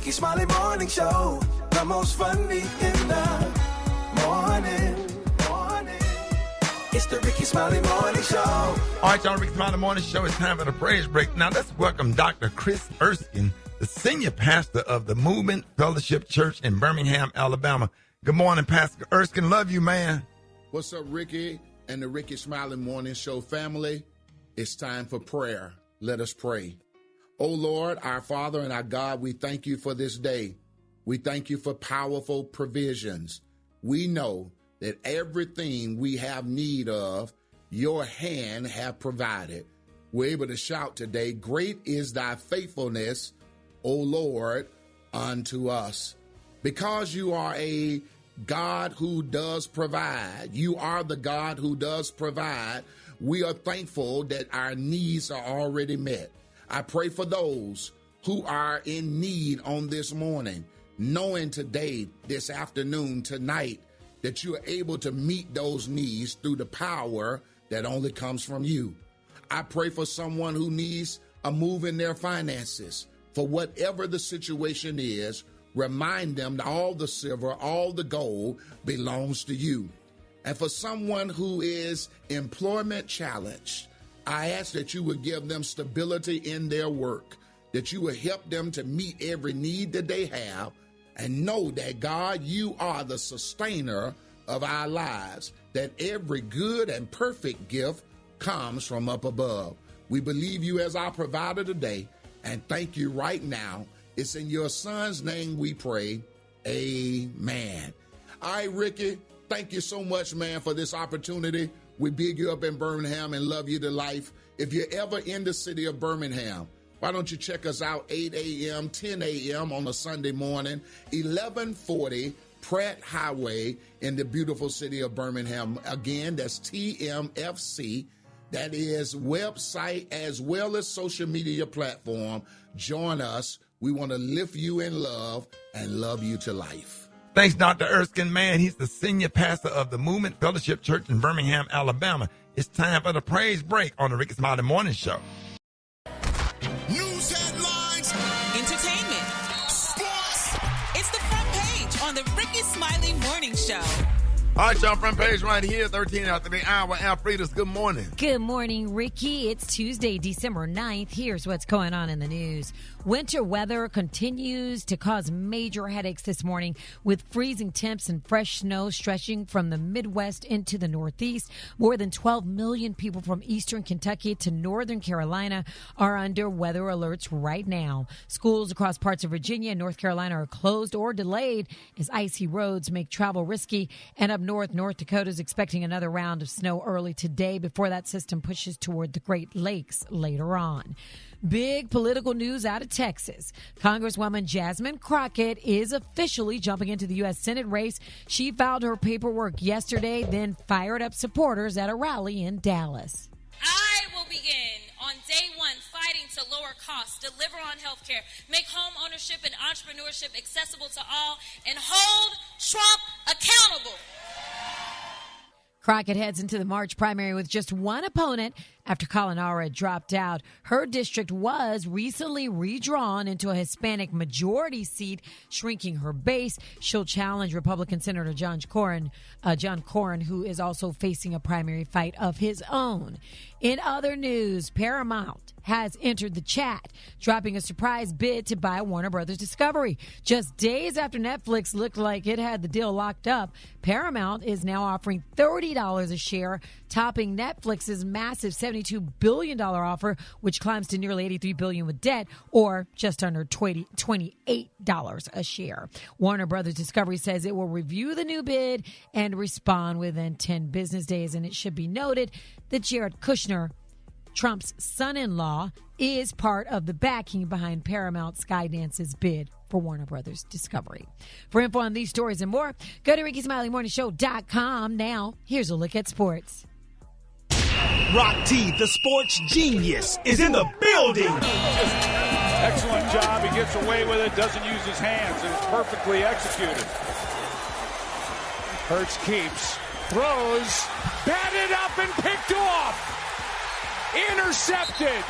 Rickey Smiley Morning Show. The most funny in the morning. It's the Rickey Smiley Morning Show. All right, y'all, Rickey Smiley Morning Show. It's time for the praise break. Now, let's welcome Dr. Kris Erskine, the senior pastor of the Movement Fellowship Church in Birmingham, Alabama. Good morning, Pastor Erskine. Love you, man. What's up, Ricky and the Rickey Smiley Morning Show family? It's time for prayer. Let us pray. Oh, Lord, our Father and our God, we thank you for this day. We thank you for powerful provisions. We know that everything we have need of, your hand have provided. We're able to shout today, great is thy faithfulness, O Lord, unto us. Because you are a God who does provide, you are the God who does provide, we are thankful that our needs are already met. I pray for those who are in need on this morning, knowing today, this afternoon, tonight, that you are able to meet those needs through the power that only comes from you. I pray for someone who needs a move in their finances. For whatever the situation is, remind them that all the silver, all the gold belongs to you. And for someone who is employment challenged, I ask that you would give them stability in their work, that you would help them to meet every need that they have, and know that, God, you are the sustainer of our lives, that every good and perfect gift comes from up above. We believe you as our provider today, and thank you right now. It's in your son's name we pray. Amen. All right, Ricky, thank you so much, man, for this opportunity. We big you up in Birmingham and love you to life. If you're ever in the city of Birmingham, why don't you check us out 8 a.m., 10 a.m. on a Sunday morning, 1140 Pratt Highway in the beautiful city of Birmingham. Again, that's TMFC. That is website as well as social media platform. Join us. We want to lift you in love and love you to life. Thanks, Dr. Erskine, man. He's the senior pastor of the Movement Fellowship Church in Birmingham, Alabama. It's time for the praise break on the Rickey Smiley Morning Show. News headlines, entertainment, sports. It's the front page on the Rickey Smiley Morning Show. All right, y'all, front page right here, 13 after the hour. Alfreda's, good morning. Good morning, Ricky. It's Tuesday, December 9th. Here's what's going on in the news. Winter weather continues to cause major headaches this morning with freezing temps and fresh snow stretching from the Midwest into the Northeast. More than 12 million people from eastern Kentucky to northern Carolina are under weather alerts right now. Schools across parts of Virginia and North Carolina are closed or delayed as icy roads make travel risky. And up north, North Dakota is expecting another round of snow early today before that system pushes toward the Great Lakes later on. Big political news out of Texas. Congresswoman Jasmine Crockett is officially jumping into the U.S. Senate race. She filed her paperwork yesterday, then fired up supporters at a rally in Dallas. I will begin on day one fighting to lower costs, deliver on health care, make home ownership and entrepreneurship accessible to all, and hold Trump accountable. Crockett heads into the March primary with just one opponent after Colin Allred dropped out. Her district was recently redrawn into a Hispanic majority seat, shrinking her base. She'll challenge Republican Senator John Cornyn, who is also facing a primary fight of his own. In other news, Paramount has entered the chat, dropping a surprise bid to buy Warner Brothers Discovery. Just days after Netflix looked like it had the deal locked up, Paramount is now offering $30 a share, topping Netflix's massive $72 billion offer, which climbs to nearly $83 billion with debt, or just under $28 a share. Warner Brothers Discovery says it will review the new bid and respond within 10 business days. And it should be noted that Jared Kushner, Trump's son-in-law, is part of the backing behind Paramount Skydance's bid for Warner Brothers Discovery. For info on these stories and more, go to RickySmileyMorningShow.com. Now, here's a look at sports. Rock T, the sports genius, is in the building. Excellent job. He gets away with it, doesn't use his hands, and it's perfectly executed. Hurts keeps, throws, batted up and picked off. Intercepted,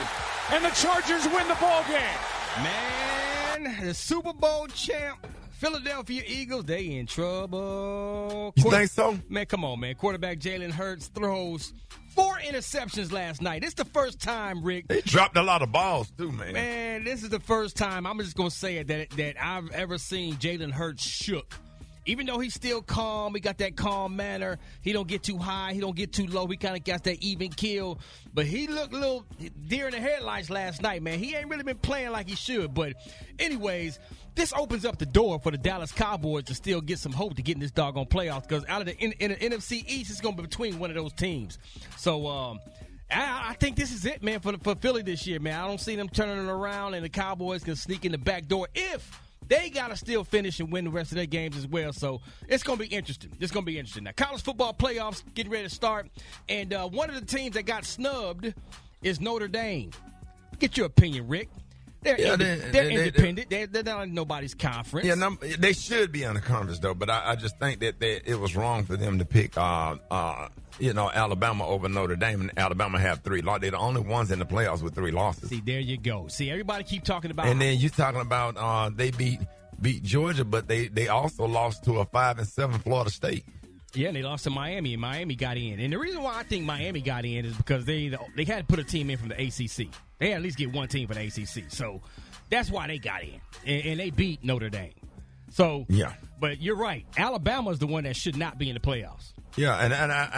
and the Chargers win the ball game. Man, man, the Super Bowl champ, Philadelphia Eagles, they in trouble. You think so? Man, come on, man. Quarterback Jalen Hurts throws 4 interceptions last night. It's the first time, Rick. They dropped a lot of balls, too, man. Man, this is the first time, I'm just going to say it, that I've ever seen Jalen Hurts shook. Even though he's still calm, he got that calm manner. He don't get too high. He don't get too low. He kind of got that even keel. But he looked a little deer in the headlights last night, man. He ain't really been playing like he should. But anyways, this opens up the door for the Dallas Cowboys to still get some hope to get in this doggone playoffs, because out of the NFC East, it's going to be between one of those teams. So I think this is it, man, for Philly this year, man. I don't see them turning it around, and the Cowboys can sneak in the back door if they got to still finish and win the rest of their games as well. So it's going to be interesting. It's going to be interesting. Now, college football playoffs getting ready to start. And one of the teams that got snubbed is Notre Dame. Get your opinion, Rick. They're independent. They're not in nobody's conference. Yeah, they should be in the conference, though. But I just think that it was wrong for them to pick, Alabama over Notre Dame. And Alabama have 3 losses. They're the only ones in the playoffs with 3 losses. See, there you go. See, everybody keep talking about. And then you talking about they beat Georgia, but they also lost to a 5-7 Florida State. Yeah, and they lost to Miami, and Miami got in. And the reason why I think Miami got in is because they had to put a team in from the ACC. They had to at least get one team from the ACC. So that's why they got in. And they beat Notre Dame. So, yeah. But you're right. Alabama's the one that should not be in the playoffs. Yeah, and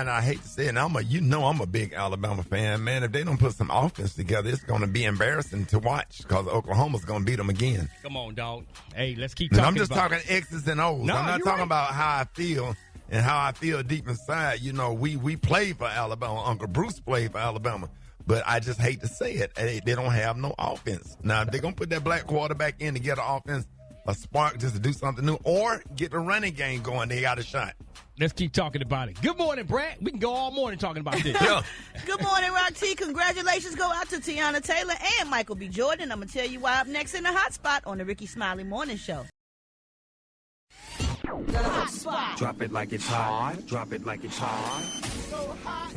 I hate to say it, I'm a big Alabama fan, man. If they don't put some offense together, it's going to be embarrassing to watch, because Oklahoma's going to beat them again. Come on, dog. Hey, let's keep talking. And I'm just talking X's and O's. No, I'm not talking right. about how I feel and how I feel deep inside. You know, we played for Alabama. Uncle Bruce played for Alabama. But I just hate to say it. They don't have no offense. Now, if they're going to put that black quarterback in to get an offense, a spark just to do something new, or get the running game going, they got a shot. Let's keep talking about it. Good morning, Brat. We can go all morning talking about this. Yeah. Good morning, Rock T. Congratulations go out to Tiana Taylor and Michael B. Jordan. I'm going to tell you why up next in the Hot Spot on the Rickey Smiley Morning Show. The Hot Spot. Drop it like it's hot. Drop it like it's hot. So hot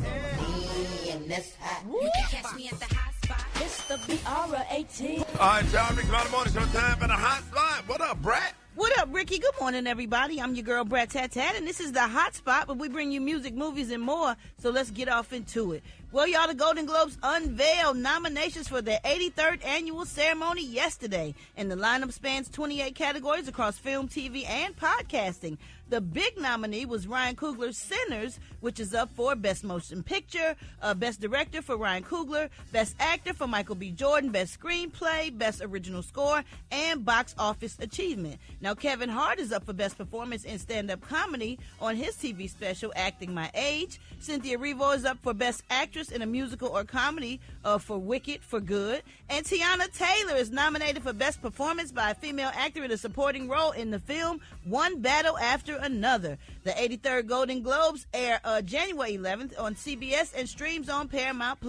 and this hot. You can catch me at the Hot Spot. It's the BR18. All right, y'all. Rickey Smiley Morning Show time for the Hot Spot. What up, Brat? What up, Ricky? Good morning, everybody. I'm your girl, Brat Tat Tat, and this is the Hot Spot, but we bring you music, movies, and more, so let's get off into it. Well, y'all, the Golden Globes unveiled nominations for their 83rd annual ceremony yesterday, and the lineup spans 28 categories across film, TV, and podcasting. The big nominee was Ryan Coogler's Sinners, which is up for Best Motion Picture, Best Director for Ryan Coogler, Best Actor for Michael B. Jordan, Best Screenplay, Best Original Score, and Box Office Achievement. Now, Kevin Hart is up for Best Performance in Stand-Up Comedy on his TV special, Acting My Age. Cynthia Erivo is up for Best Actress in a Musical or Comedy for Wicked for Good. And Tiana Taylor is nominated for Best Performance by a Female Actor in a Supporting Role in the film One Battle After Another. The 83rd Golden Globes air January 11th on CBS and streams on Paramount+.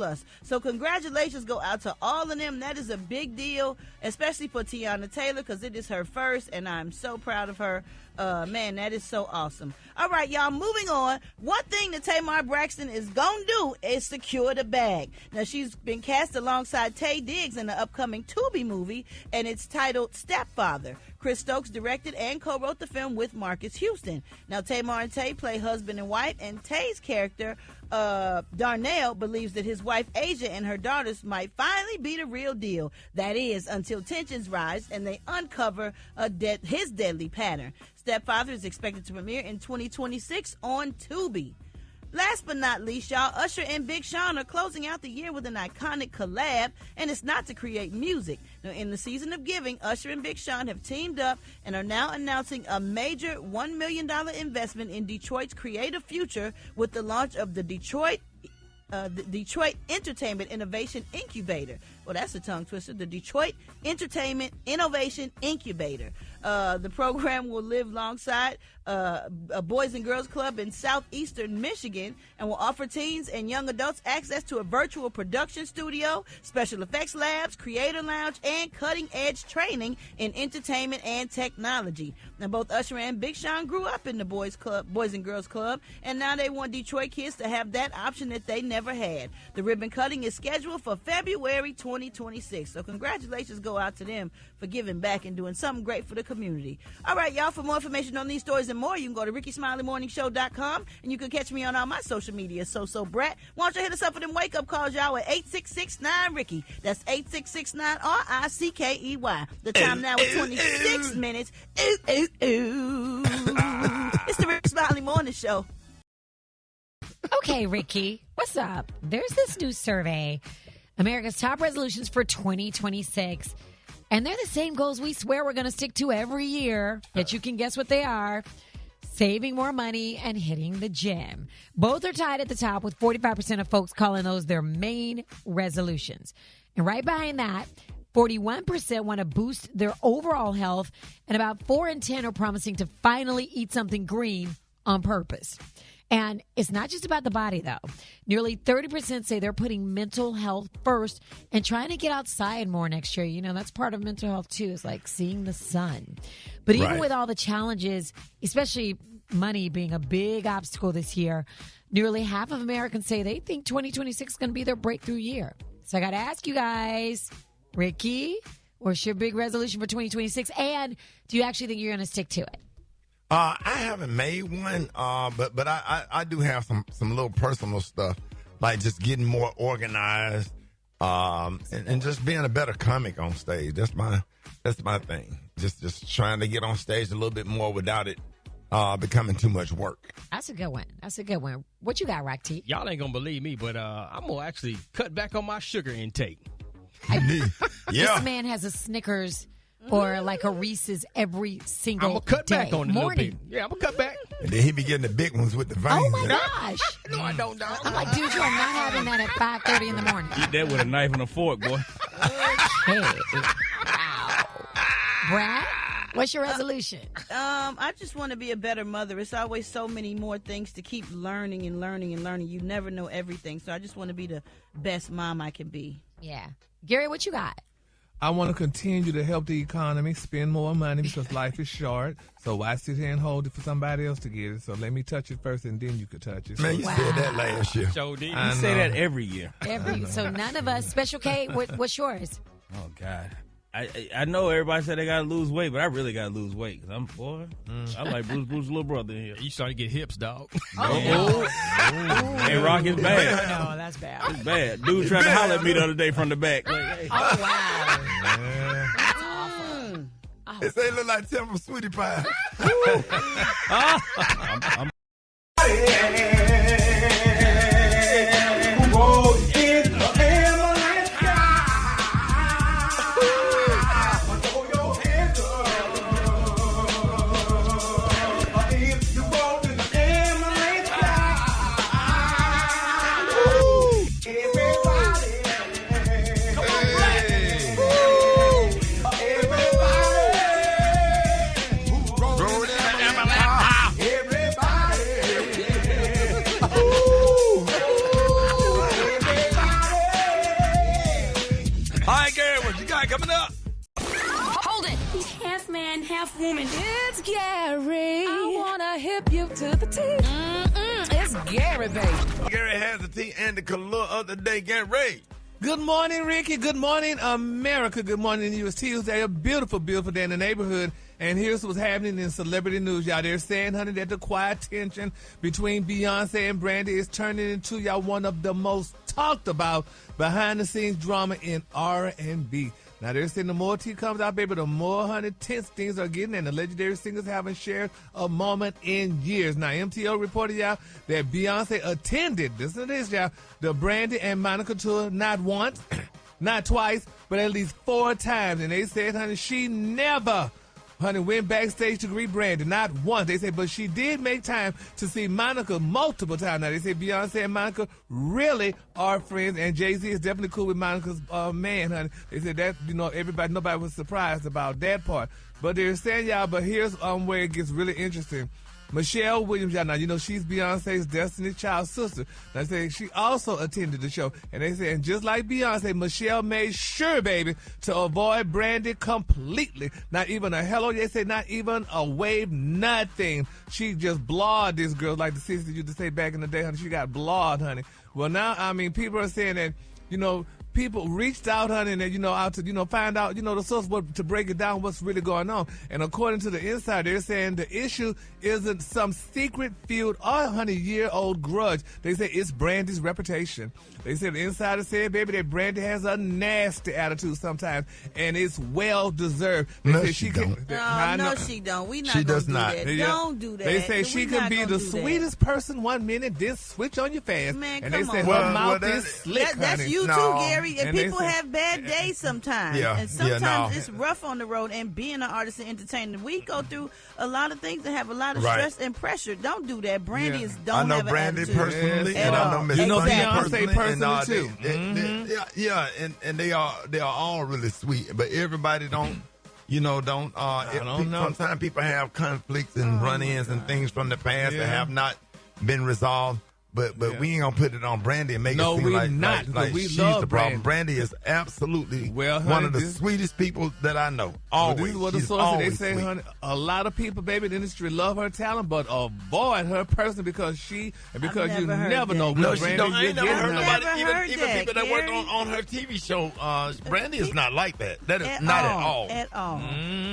So congratulations go out to all of them. That is a big deal, especially for Tiana Taylor, because it is her first, and I'm so proud of her. Man, that is so awesome. All right, y'all, moving on. One thing that Tamar Braxton is going to do is secure the bag. Now, she's been cast alongside Taye Diggs in the upcoming Tubi movie, and it's titled Stepfather. Chris Stokes directed and co-wrote the film with Marcus Houston. Now, Tamar and Taye play husband and wife, and Taye's character, Darnell, believes that his wife Asia and her daughters might finally be the real deal. That is, until tensions rise and they uncover his deadly pattern. Stepfather is expected to premiere in 2026 on Tubi. Last but not least, y'all, Usher and Big Sean are closing out the year with an iconic collab, and it's not to create music. Now, in the season of giving, Usher and Big Sean have teamed up and are now announcing a major $1 million investment in Detroit's creative future with the launch of the Detroit Entertainment Innovation Incubator. Well, that's a tongue twister. The Detroit Entertainment Innovation Incubator. The program will live alongside a Boys and Girls Club in southeastern Michigan and will offer teens and young adults access to a virtual production studio, special effects labs, creator lounge, and cutting-edge training in entertainment and technology. Now, both Usher and Big Sean grew up in the Boys and Girls Club, and now they want Detroit kids to have that option that they never ever had. The ribbon cutting is scheduled for February 2026. So congratulations go out to them for giving back and doing something great for the community. All right, y'all, for more information on these stories and more, you can go to RickySmileyMorningShow.com, and you can catch me on all my social media. So Brat, why don't you hit us up for them wake-up calls, y'all, at 866-9-RICKY. That's 866-9-RICKEY. The time now is 26 minutes. Ooh, ooh, ooh. It's the Rickey Smiley Morning Show. Okay, Ricky, what's up? There's this new survey, America's top resolutions for 2026, and they're the same goals we swear we're going to stick to every year. Yet you can guess what they are. Saving more money and hitting the gym. Both are tied at the top, with 45% of folks calling those their main resolutions. And right behind that, 41% want to boost their overall health, and about 4 in 10 are promising to finally eat something green on purpose. And it's not just about the body, though. Nearly 30% say they're putting mental health first and trying to get outside more next year. You know, that's part of mental health, too, is like seeing the sun. But even with all the challenges, especially money being a big obstacle this year, nearly half of Americans say they think 2026 is going to be their breakthrough year. So I got to ask you guys, Ricky, what's your big resolution for 2026? And do you actually think you're going to stick to it? I haven't made one, but I do have some little personal stuff, like just getting more organized, and just being a better comic on stage. That's my thing. Just trying to get on stage a little bit more without it becoming too much work. That's a good one. What you got, Rock T? Y'all ain't gonna believe me, but I'm gonna actually cut back on my sugar intake. This man has a Snickers or like a Reese's every single day. I'm gonna cut back on it morning. a little bit. Yeah, I'm gonna cut back. And then he be getting the big ones with the veins. Oh my gosh! No, I don't. I'm like, dude, you are not having that at 5:30 in the morning. Eat that with a knife and a fork, boy. Hey, wow. Brat, what's your resolution? I just want to be a better mother. It's always so many more things to keep learning and learning and learning. You never know everything, so I just want to be the best mom I can be. Yeah, Gary, what you got? I want to continue to help the economy, spend more money because life is short. So why sit here and hold it for somebody else to get it? So let me touch it first, and then you could touch it. Man, you said that last year. So did you say that every year? So none of us. Special K, what's yours? Oh God, I know everybody said they gotta lose weight, but I really gotta lose weight because I like Bruce's little brother in here. You starting to get hips, dog. Hey, Rock is bad. No, that's bad. It's bad. Dude tried to holler at me the other day from the back. Like, hey. Oh wow. That's awful. It say look like Tim from Sweetie Pie. I'm coming up. Hold it. He's half man, half woman. It's Gary. I wanna hip you to the teeth. It's Gary, baby. Gary has the tea and the color of the day. Get ready. Good morning, Ricky. Good morning, America. Good morning to you. It's Tuesday, a beautiful, beautiful day in the neighborhood. And here's what's happening in celebrity news, y'all. They're saying, honey, that the quiet tension between Beyonce and Brandy is turning into, y'all, one of the most talked about behind-the-scenes drama in R&B. Now, they're saying the more tea comes out, baby, the more, honey, tense things are getting, and the legendary singers haven't shared a moment in years. Now, MTO reported, y'all, that Beyonce attended, listen to this, y'all, the Brandy and Monica tour not once, not twice, but at least 4 times. And they said, honey, she never, honey, went backstage to greet Brandy, not once. They said, but she did make time to see Monica multiple times. Now, they say Beyonce and Monica really are friends, and Jay-Z is definitely cool with Monica's man, honey. They said that, you know, nobody was surprised about that part. But they're saying, y'all, but here's where it gets really interesting. Michelle Williams, y'all know, you know, she's Beyonce's Destiny Child sister. They say she also attended the show. And they say, and just like Beyonce, Michelle made sure, baby, to avoid Brandy completely. Not even a hello, they say not even a wave, nothing. She just blawed this girl, like the sisters used to say back in the day, honey. She got blawed, honey. Well, now, I mean, people are saying that, you know, people reached out, honey, and, you know, out to, you know, find out, you know, the source, to break it down, what's really going on. And according to the insider, they're saying the issue isn't some secret feud or, honey, year-old grudge. They say it's Brandy's reputation. They said the insider said, baby, that Brandy has a nasty attitude sometimes, and it's well-deserved. They No, say she can, don't. No, she don't. We not She gonna does do not. that. Yeah. Don't do that. They say she can be the sweetest person one minute, then switch on your fast. Man, and they come say on. her mouth is slick, That's honey. you too, No. Gary. And they people say- have bad days sometimes. Yeah. And sometimes Yeah, no. it's rough on the road. And being an artist and entertainer, we go through a lot of things and have a lot of Right. stress and pressure. Don't do that. Brandy Yeah. is I don't know have Brandy an attitude. personally, Yes, and at I know all. Miss You know Bunny Beyonce personally, and, too. yeah, and they are all really sweet, but everybody don't. You know, don't know. Sometimes people have conflicts and run-ins and things from the past that have not been resolved. But we ain't gonna put it on Brandy and make it seem we like, not, like we she's love the problem. Brandy. Brandy is absolutely Well, honey, one of the this- sweetest people that I know. Well, Always, this is what the she's sources they always say, sweet. honey. A lot of people, baby, in the industry love her talent, but avoid her personally because you never heard never that. know. No, what she Brandy don't. I you're ain't never getting, heard honey. nobody, Never even heard even that, people that work Gary. on her TV show. Brandy is not like that. That is At not all. at all.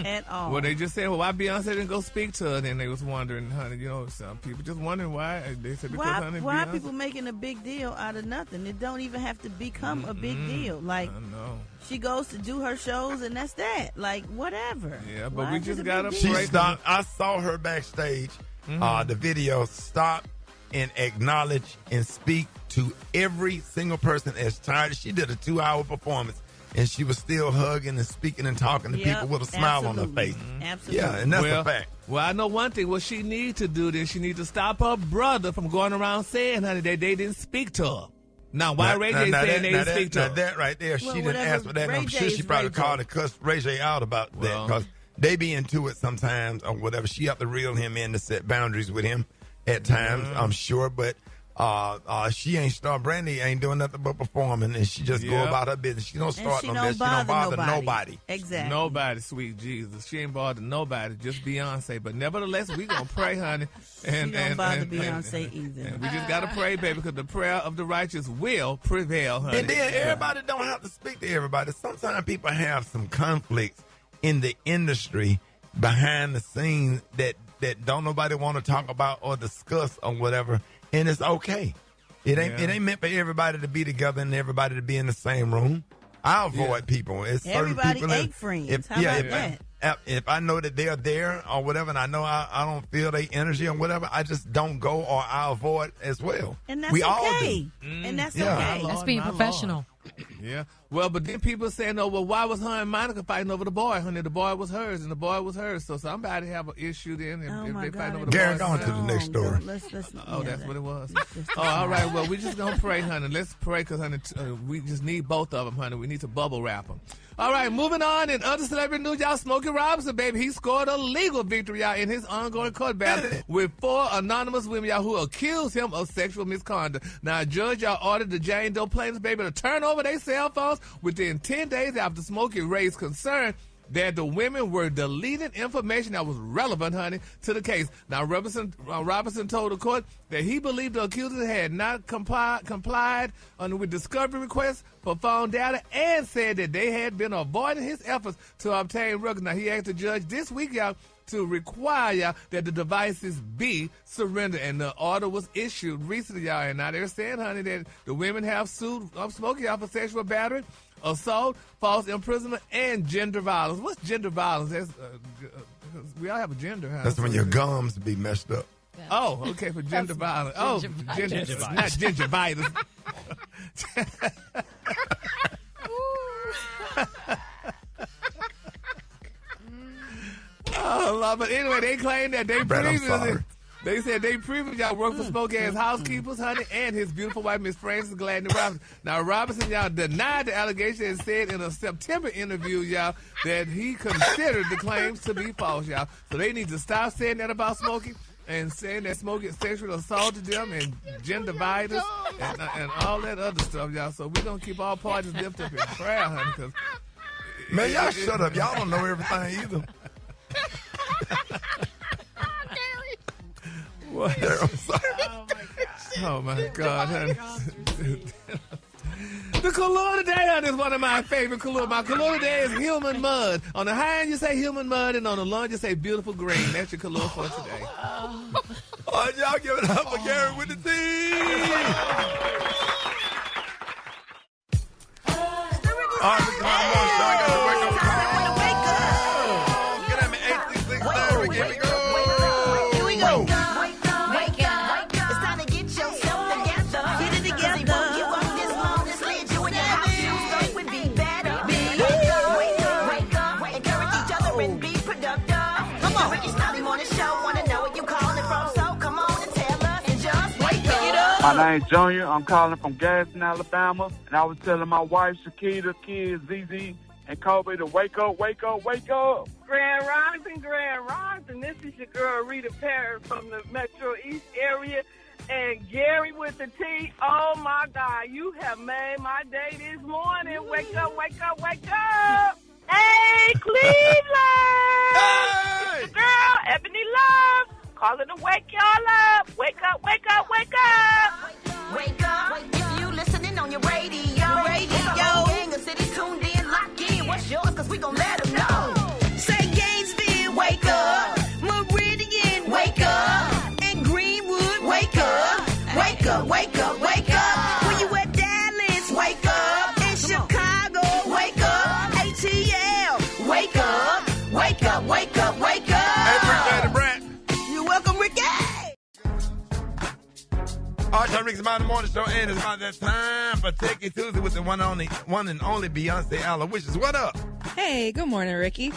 At all. Well, they just said, well, why Beyonce didn't go speak to her? And then they was wondering, honey, you know, some people just wondering why. They said because, honey, Why are Beyonce. people making a big deal out of nothing? It don't even have to become a big deal. Like, I know. she goes to do her shows and that's that. Like, whatever. Yeah, but Why we is just it a gotta big She deal? pray. stopped. I saw her backstage. The video stop and acknowledge and speak to every single person as tired. She did a 2-hour performance, and she was still hugging and speaking and talking to Yep, people with a smile on her absolutely. face. Absolutely. Yeah, and that's well, a fact. Well, I know one thing. What she need to do then, she need to stop her brother from going around saying, honey, that they didn't speak to her. Now, why Ray J saying they didn't speak to now her? that right there, Well, she didn't whatever, ask for that. And Ray I'm J sure is she probably Ray J. called and cussed Ray J out about that Well. because they be into it sometimes or whatever. She have to reel him in to set boundaries with him at times, I'm sure. But she ain't start. Brandy ain't doing nothing but performing, and she just go Yep. about her business. She don't And start she no don't mess. She don't bother nobody. Exactly. Nobody, sweet Jesus. She ain't bothered nobody, just Beyonce. But nevertheless, we going to pray, honey. And, She don't bother Beyonce either. And we just got to pray, baby, because the prayer of the righteous will prevail, honey. And then everybody don't have to speak to everybody. Sometimes people have some conflicts in the industry behind the scenes that don't nobody want to talk about or discuss or whatever, and it's okay. It ain't meant for everybody to be together and everybody to be in the same room. I avoid people. It's certain Everybody people ain't friends. How about that? If I know that they're there or whatever, and I know I don't feel their energy or whatever, I just don't go or I avoid as well. And that's we okay. all do. And that's Yeah. okay. That's being My professional. Yeah. Well, but then people saying, "Oh, well, why was her and Monica fighting over the boy, honey? The boy was hers, and the boy was hers. So somebody have an issue then if, Oh, if my they God. fighting over the Gary, boy. go on to the next story. Oh, that's what it was. Oh, all right. Well, we just gonna pray, honey. Let's pray, cause honey, we just need both of them, honey. We need to bubble wrap them. All right, moving on. In other celebrity news, y'all, Smokey Robinson, baby, he scored a legal victory, y'all, in his ongoing court battle with 4 anonymous women, y'all, who accused him of sexual misconduct. Now, a judge, y'all, ordered the Jane Doe plaintiffs, baby, to turn over their cell phones within 10 days after Smokey raised concern that the women were deleting information that was relevant, honey, to the case. Now, Robinson told the court that he believed the accusers had not complied with discovery requests for phone data and said that they had been avoiding his efforts to obtain records. Now, he asked the judge this week, y'all, to require that the devices be surrendered, and the order was issued recently, y'all. And now they're saying, honey, that the women have sued Smokey out for sexual battery, assault, false imprisonment, and gender violence. What's gender violence? That's, we all have a gender, huh? That's when your gums be messed up. Oh, okay, for gender violence. Oh, Gingivitis. not gingivitis. Oh, Lord, but anyway, they claim that they Brad, I'm previously... sorry. They said they previously y'all worked for Smokey as housekeepers, honey, and his beautiful wife, Miss Frances Gladney Robinson. Now, Robinson, y'all, denied the allegation and said in a September interview, y'all, that he considered the claims to be false, y'all. So they need to stop saying that about Smokey and saying that Smoke had sexually assaulted them and gender violence and all that other stuff, y'all. So we're going to keep all parties lifted up in prayer, honey. Cause man, y'all shut up. Y'all don't know everything either. What? I'm sorry. Oh, my God, honey. The color today, honey, is one of my favorite colors. My color today is human mud. On the high end, you say human mud, and on the low end, you say beautiful green. That's your color for today. All right, y'all give it up for Gary with the team. All right, look at my morning show. I got to wake up call. Get at me, 866 Here we go. Here we go. Wake up. It's time to get yourself together. Get it together. You walk this long, this lead you in your house. Shoes so it would be better. Wake up. Encourage each other and be productive. Come on. Rickey Smiley Morning Show. Want to know where you calling from, so come on and tell us and just wake up. My name's Junior. I'm calling from Gadsden, Alabama, and I was telling my wife, Shakita, kids, ZZ, and Kobe to wake up, wake up, wake up. Grand Rising. This is your girl Rita Perry from the Metro East area. And Gary with the T. Oh, my God. You have made my day this morning. Wake up, wake up, wake up. Hey, Cleveland. Hey. It's your girl, Ebony Love. Calling to wake y'all up. Wake up, wake up, wake up. Wake up. If you listening on your radio. Gang of cities tuned in, lock in. What's yours? Because we gon' let them know. Say Gainesville, wake up. Meridian, wake up. And Greenwood, wake up. Wake up, wake up, wake up. When you at Dallas, wake up. In Chicago, wake up. ATL, wake up. Wake up, wake up, wake up. Hey, appreciate it, Brat. You're welcome, Ricky. All right, time Rickey Smiley Morning Show, and it's about that time for Techie Tuesday with the one and only Beyonce Alowishus. What up? Hey, good morning, Ricky.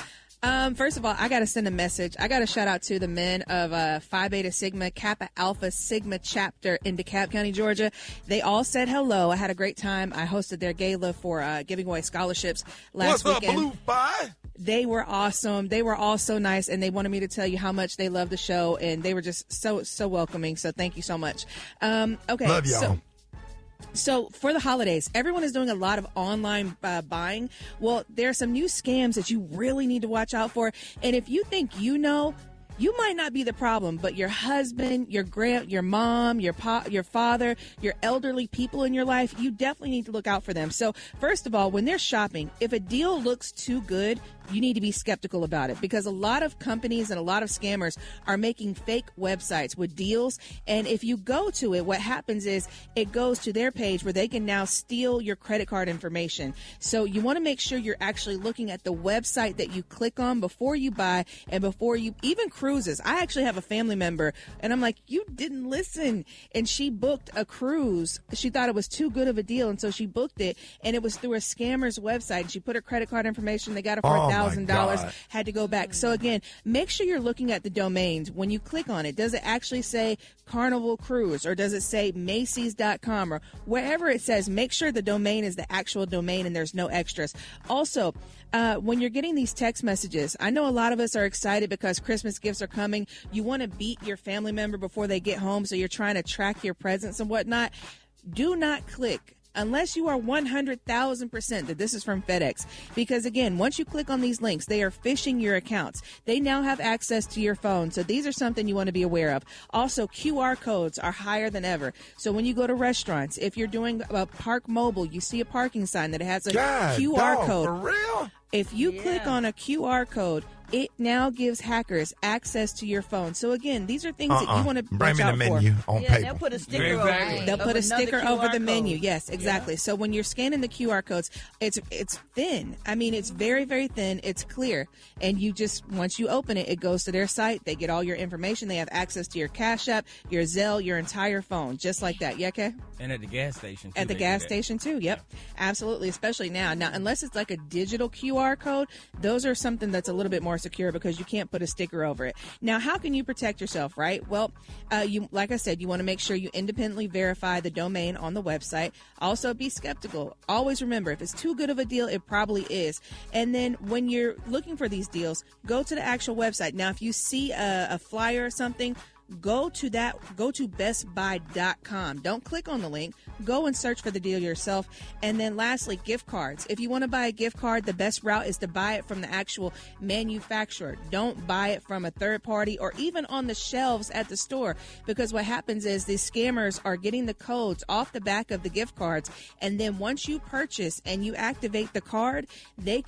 First of all, I got to send a message. I got to shout out to the men of Phi Beta Sigma, Kappa Alpha Sigma chapter in DeKalb County, Georgia. They all said hello. I had a great time. I hosted their gala for giving away scholarships last weekend. What's up, Blue Phi? They were awesome. They were all so nice, and they wanted me to tell you how much they love the show, and they were just so welcoming. So thank you so much. Okay, love y'all. So for the holidays, everyone is doing a lot of online buying. Well, there are some new scams that you really need to watch out for. And if you think you know, you might not be the problem, but your husband, your mom, your father, your elderly people in your life, you definitely need to look out for them. So first of all, when they're shopping, if a deal looks too good, you need to be skeptical about it, because a lot of companies and a lot of scammers are making fake websites with deals. And if you go to it, what happens is it goes to their page where they can now steal your credit card information. So you want to make sure you're actually looking at the website that you click on before you buy and before you even cruises. I actually have a family member, and I'm like, you didn't listen. And she booked a cruise. She thought it was too good of a deal, and so she booked it, and it was through a scammer's website. And she put her credit card information. They got her for $1,000, had to go back. So again, make sure you're looking at the domains. When you click on it, does it actually say Carnival Cruise, or does it say Macy's.com, or wherever it says? Make sure the domain is the actual domain and there's no extras. Also, when you're getting these text messages, I know a lot of us are excited because Christmas gifts are coming. You want to beat your family member before they get home, so you're trying to track your presents and whatnot. Do not click unless you are 100,000% that this is from FedEx. Because again, once you click on these links, they are phishing your accounts. They now have access to your phone. So these are something you want to be aware of. Also, QR codes are higher than ever. So when you go to restaurants, if you're doing a Park Mobile, you see a parking sign that has a QR code. For real? If you click on a QR code, it now gives hackers access to your phone. So again, these are things that you want to watch out for. Bring me the menu on paper. They'll put a sticker over it. They'll put a sticker over the menu. Code. Yes, exactly. Yeah. So when you're scanning the QR codes, it's thin. I mean, it's very, very thin. It's clear. And you just, once you open it, it goes to their site. They get all your information. They have access to your Cash App, your Zelle, your entire phone, just like that. Yeah, okay? And at the gas station, too. At the gas station, too. Yep. Yeah. Absolutely. Especially now. Now, unless it's like a digital QR code, those are something that's a little bit more secure because you can't put a sticker over it. Now, how can you protect yourself, right? Well, you, like I said, you want to make sure you independently verify the domain on the website. Also, be skeptical. Always remember, if it's too good of a deal, it probably is. And then when you're looking for these deals, go to the actual website. Now, if you see a flyer or something, go to bestbuy.com. Don't click on the link. Go and search for the deal yourself. And then lastly, gift cards. If you want to buy a gift card, the best route is to buy it from the actual manufacturer. Don't buy it from a third party or even on the shelves at the store, because what happens is these scammers are getting the codes off the back of the gift cards, and then once you purchase and you activate the card, they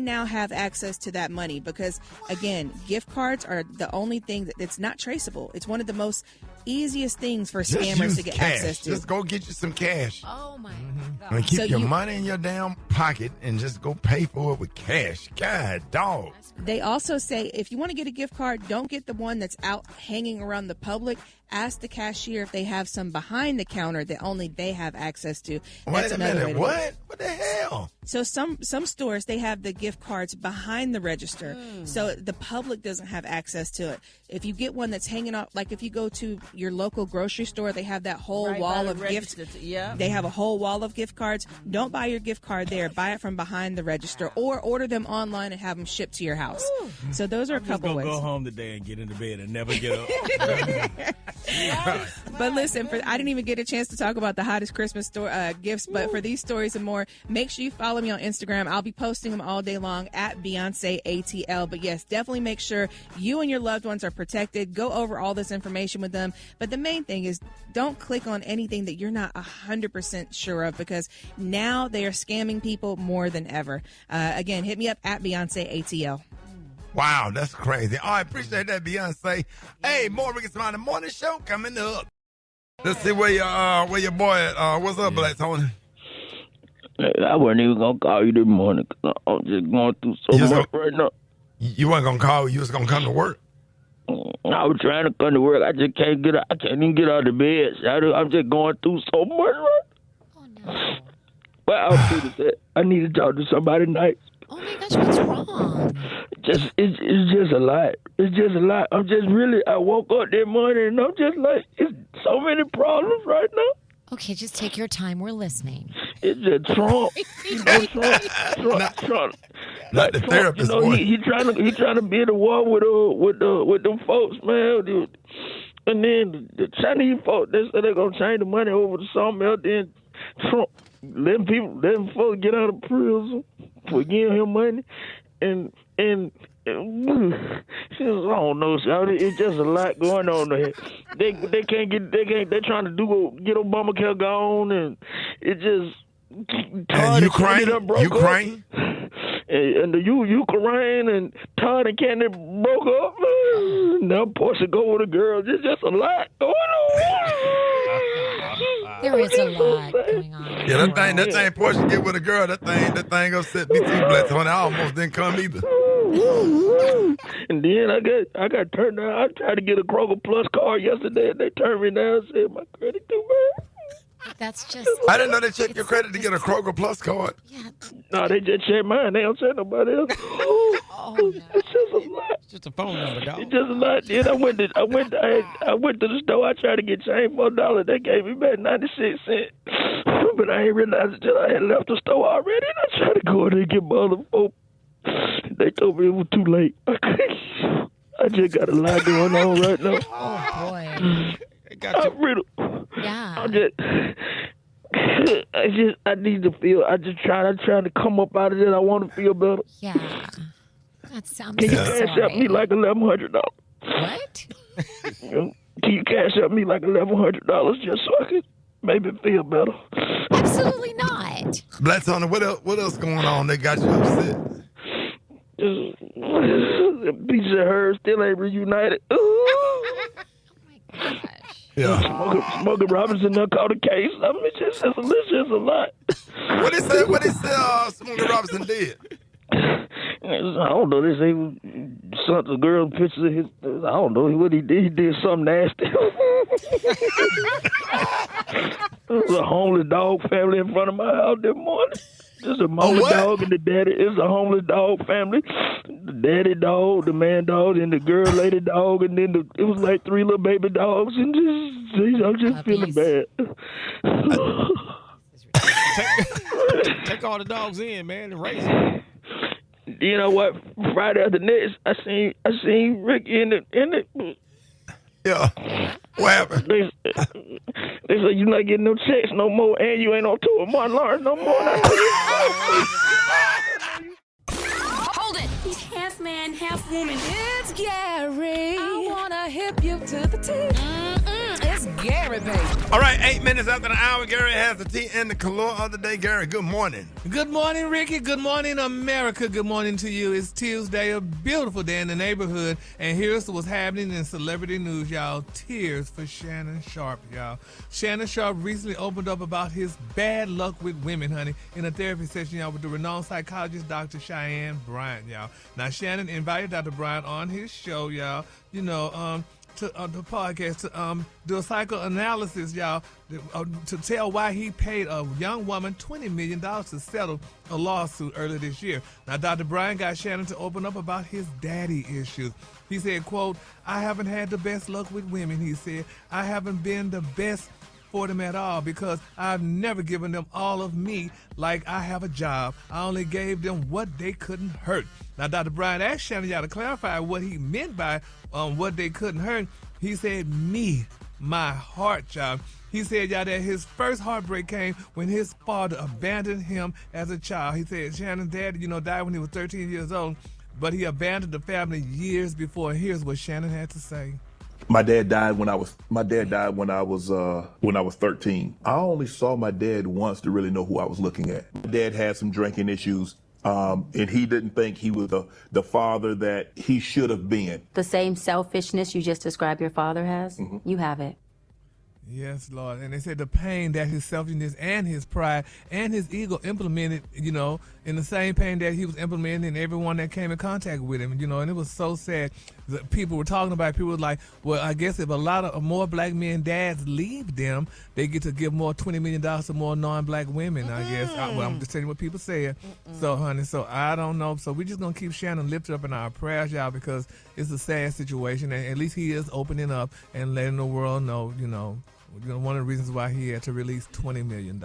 now have access to that money, because again, gift cards are the only thing that's not traceable. It's one of the most easiest things for scammers to get access to. Just go get you some cash. Oh my God. And keep your money in your damn pocket and just go pay for it with cash. God, dog. They also say if you want to get a gift card, don't get the one that's out hanging around the public. Ask the cashier if they have some behind the counter that only they have access to. Wait a minute, what? What the hell? So some stores, they have the gift cards behind the register, so the public doesn't have access to it. If you get one that's hanging off, like if you go to your local grocery store, they have that whole wall of gifts. Yeah. They have a whole wall of gift cards. Don't buy your gift card there. Buy it from behind the register, or order them online and have them shipped to your house. So those are a couple ways. Go home today and get into bed and never get up. But listen, I didn't even get a chance to talk about the hottest Christmas gifts, but for these stories and more, make sure you follow me on Instagram. I'll be posting them all day long at Beyonce ATL. But yes, definitely make sure you and your loved ones are protected. Go over all this information with them. But the main thing is, don't click on anything that you're not 100% sure of, because now they are scamming people more than ever. Again, hit me up at Beyonce ATL. Wow, that's crazy. I appreciate that, Beyonce. Hey, more Rickey Smiley Morning Show coming up. Let's see where your boy at. What's up, Black Tony? I wasn't even going to call you this morning because I'm just going through so much right now. You weren't going to call. You was going to come to work? I was trying to come to work. I just can't get out. I can't even get out of bed. I'm just going through so much right now. But I'll do this. I need to talk to somebody tonight. Oh my gosh, what's wrong? It's just a lot. It's just a lot. I woke up that morning and I'm just like, it's so many problems right now. Okay, just take your time. We're listening. It's just Trump. Trump. Not the therapist. He trying to be in the war with them folks, man. And then the Chinese folks, they said they're gonna change the money over to something else. Then Trump letting folks get out of prison for giving him money, and I don't know, it's just a lot going on there. They're trying to get Obamacare gone, and it just and Ukraine. And the Ukraine and Todd and Candy broke up. Now Portia go with a girl. There's just a lot going on. There is a lot going on. Yeah, that thing Portia get with a girl, that thing gonna set me too, Black Tony. I almost didn't come either. And then I got turned down. I tried to get a Kroger Plus card yesterday, and they turned me down and said my credit too bad. That's just... I didn't know they checked your credit to get a Kroger Plus card. Yeah. No, they just checked mine. They don't check nobody else. Oh, no. It's just a lot. It's just a phone number, dog. It's just a lot. Then I went to the store. I tried to get change for $1. They gave me back 96 cents. But I ain't realized until I had left the store already. And I tried to go in there and get my other folks. They told me it was too late. I just got a lot going on right now. Oh, boy. I need to feel. I'm trying to come up out of it. I want to feel better. Yeah. That sounds Can you cash up me like $1,100? What? Can you cash up me like $1,100 just so I can maybe feel better? Absolutely not. Black Tony, what else going on? They got you upset. The piece of her still ain't reunited. Ooh. Oh my gosh. Yeah. Smoking Robinson done caught a case. I mean, it's just a lot. What they say Smoking Robinson did? I don't know. They say sent the girl pictures of his. I don't know what he did. He did something nasty. There was a homeless dog family in front of my house this morning. Just a homeless dog and the daddy. It was a homeless dog family. The daddy dog, the man dog, and the girl lady dog, and then it was like 3 little baby dogs. And I'm just feeling bad. Take all the dogs in, man, and raise them. You know what? Friday after next, I seen Ricky in the Yeah. What happened? They say you're not getting no checks no more, and you ain't on tour with Martin Lawrence no more. Hold it! He's half man, half woman. It's Gary. I wanna hip you to the T. It's Gary, baby. All right, 8 minutes after the hour, Gary has the tea and the color of the day. Gary, good morning. Good morning, Ricky. Good morning, America. Good morning to you. It's Tuesday, a beautiful day in the neighborhood. And here's what's happening in celebrity news, y'all. Tears for Shannon Sharp, y'all. Shannon Sharp recently opened up about his bad luck with women, honey, in a therapy session, y'all, with the renowned psychologist, Dr. Cheyenne Bryant, y'all. Now, Shannon invited Dr. Bryant on his show, y'all, to the podcast to do a psychoanalysis, y'all, to tell why he paid a young woman $20 million to settle a lawsuit earlier this year. Now, Dr. Bryan got Shannon to open up about his daddy issues. He said, quote, "I haven't had the best luck with women," he said. "I haven't been the best for them at all because I've never given them all of me like I have a job. I only gave them what they couldn't hurt." Now, Dr. Bryan asked Shannon y'all to clarify what he meant by what they couldn't hurt. He said, "Me, my heart, y'all." He said, y'all, that his first heartbreak came when his father abandoned him as a child. He said Shannon's dad, died when he was 13 years old, but he abandoned the family years before. Here's what Shannon had to say. My dad died when I was 13. I only saw my dad once to really know who I was looking at. My dad had some drinking issues, and he didn't think he was the father that he should have been. The same selfishness you just described your father has, you have it. Yes, Lord. And they said the pain that his selfishness and his pride and his ego implemented, in the same pain that he was implementing in everyone that came in contact with him, and it was so sad. People were talking about it. People were like, well, I guess if a lot of more black men dads leave them, they get to give more $20 million to more non-black women, I guess. I'm just telling you what people said. So, honey, I don't know. So we're just going to keep Shannon lifted up in our prayers, y'all, because it's a sad situation. And at least he is opening up and letting the world know, one of the reasons why he had to release $20 million.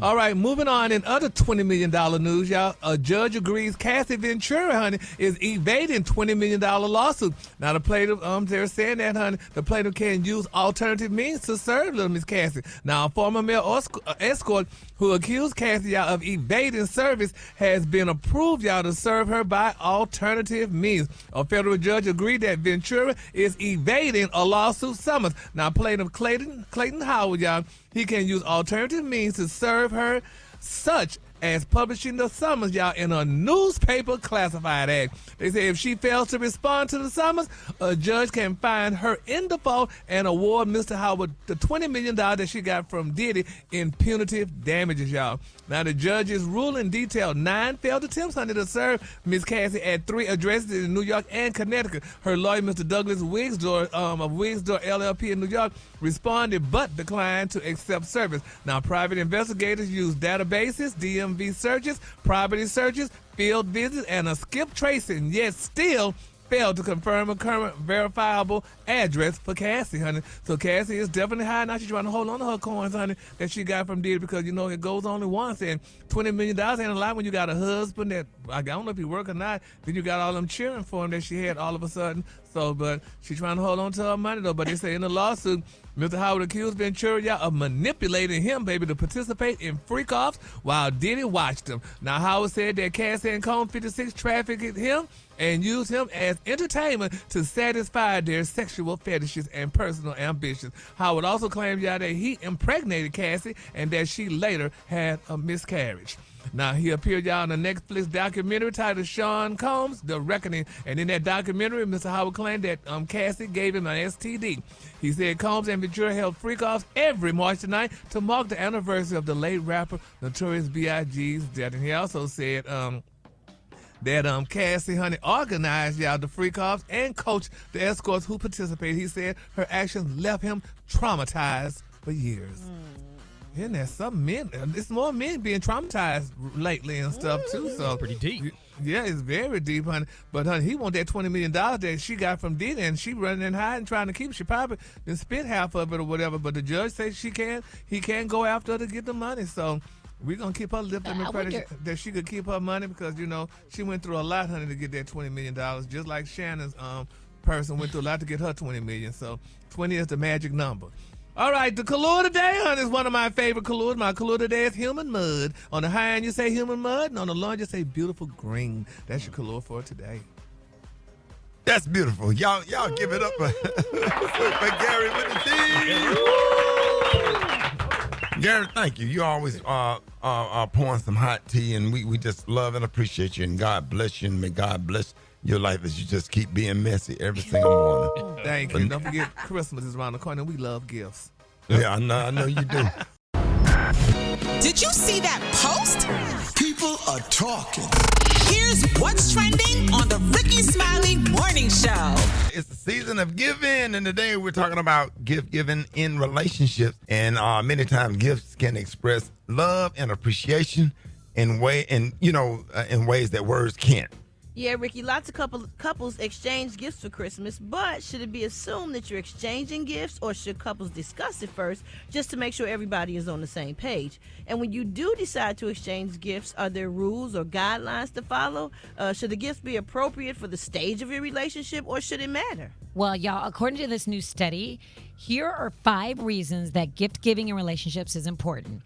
All right, moving on. In other $20 million news, y'all, a judge agrees Cassie Ventura, honey, is evading $20 million lawsuit. Now, the plaintiff, they're saying that, honey, the plaintiff can use alternative means to serve little Miss Cassie. Now, a former male escort who accused Cassie, y'all, of evading service has been approved, y'all, to serve her by alternative means. A federal judge agreed that Ventura is evading a lawsuit summons. Now, plaintiff Clayton Howard, y'all, he can use alternative means to serve her, such as publishing the summons, y'all, in a newspaper classified act. They say if she fails to respond to the summons, a judge can find her in default and award Mr. Howard the $20 million that she got from Diddy in punitive damages, y'all. Now, the judge's ruling detailed 9 failed attempts, honey, to serve Miss Cassie at 3 addresses in New York and Connecticut. Her lawyer, Mr. Douglas Wigsdor of Wigsdor LLP in New York, responded but declined to accept service. Now, private investigators used databases, DMV searches, property searches, field visits, and a skip tracing, yet still failed to confirm a current verifiable address for Cassie, honey. So Cassie is definitely hiding out. She's trying to hold on to her coins, honey, that she got from Diddy because, it goes only once. And $20 million ain't a lot when you got a husband that, I don't know if he work or not, then you got all them cheering for him that she had all of a sudden. So, but she's trying to hold on to her money, though. But they say in the lawsuit, Mr. Howard accused Ventura, y'all, of manipulating him, baby, to participate in freak-offs while Diddy watched him. Now, Howard said that Cassie and Cone 56 trafficked him and used him as entertainment to satisfy their sexual fetishes and personal ambitions. Howard also claimed, y'all, that he impregnated Cassie and that she later had a miscarriage. Now, he appeared, y'all, in a Netflix documentary titled Sean Combs, The Reckoning. And in that documentary, Mr. Howard claimed that Cassie gave him an STD. He said Combs and Ventura held freak-offs every March 9th to mark the anniversary of the late rapper Notorious B.I.G.'s death. And he also said that Cassie, honey, organized, y'all, the freak-offs and coached the escorts who participated. He said her actions left him traumatized for years. Isn't that some men? It's more men being traumatized lately and stuff too. So pretty deep. Yeah, it's very deep, honey. But honey, he want that $20 million that she got from Diddy, and she running and hiding, trying to keep. She probably then spent half of it or whatever. But the judge says he can't go after her to get the money. So we're gonna keep her lifted and pray that she could keep her money because she went through a lot, honey, to get that $20 million. Just like Shannon's person went through a lot to get her $20 million. So 20 is the magic number. All right, the color today, honey, is one of my favorite colors. My color today is human mud. On the high end, you say human mud, and on the low end, you say beautiful green. That's your color for today. That's beautiful. Y'all give it up for Gary with the tea. Gary, thank you. You always pouring some hot tea, and we just love and appreciate you. And God bless you, and may God bless your life as you just keep being messy every single morning. Thank you. Don't forget, Christmas is around the corner. We love gifts. Yeah, I know you do. Did you see that post? People are talking. Here's what's trending on the Rickey Smiley Morning Show. It's the season of giving, and today we're talking about gift giving in relationships. And many times gifts can express love and appreciation in ways that words can't. Yeah, Ricky, lots of couples exchange gifts for Christmas, but should it be assumed that you're exchanging gifts, or should couples discuss it first just to make sure everybody is on the same page? And when you do decide to exchange gifts, are there rules or guidelines to follow? Should the gifts be appropriate for the stage of your relationship, or should it matter? Well, y'all, according to this new study, here are 5 reasons that gift giving in relationships is important.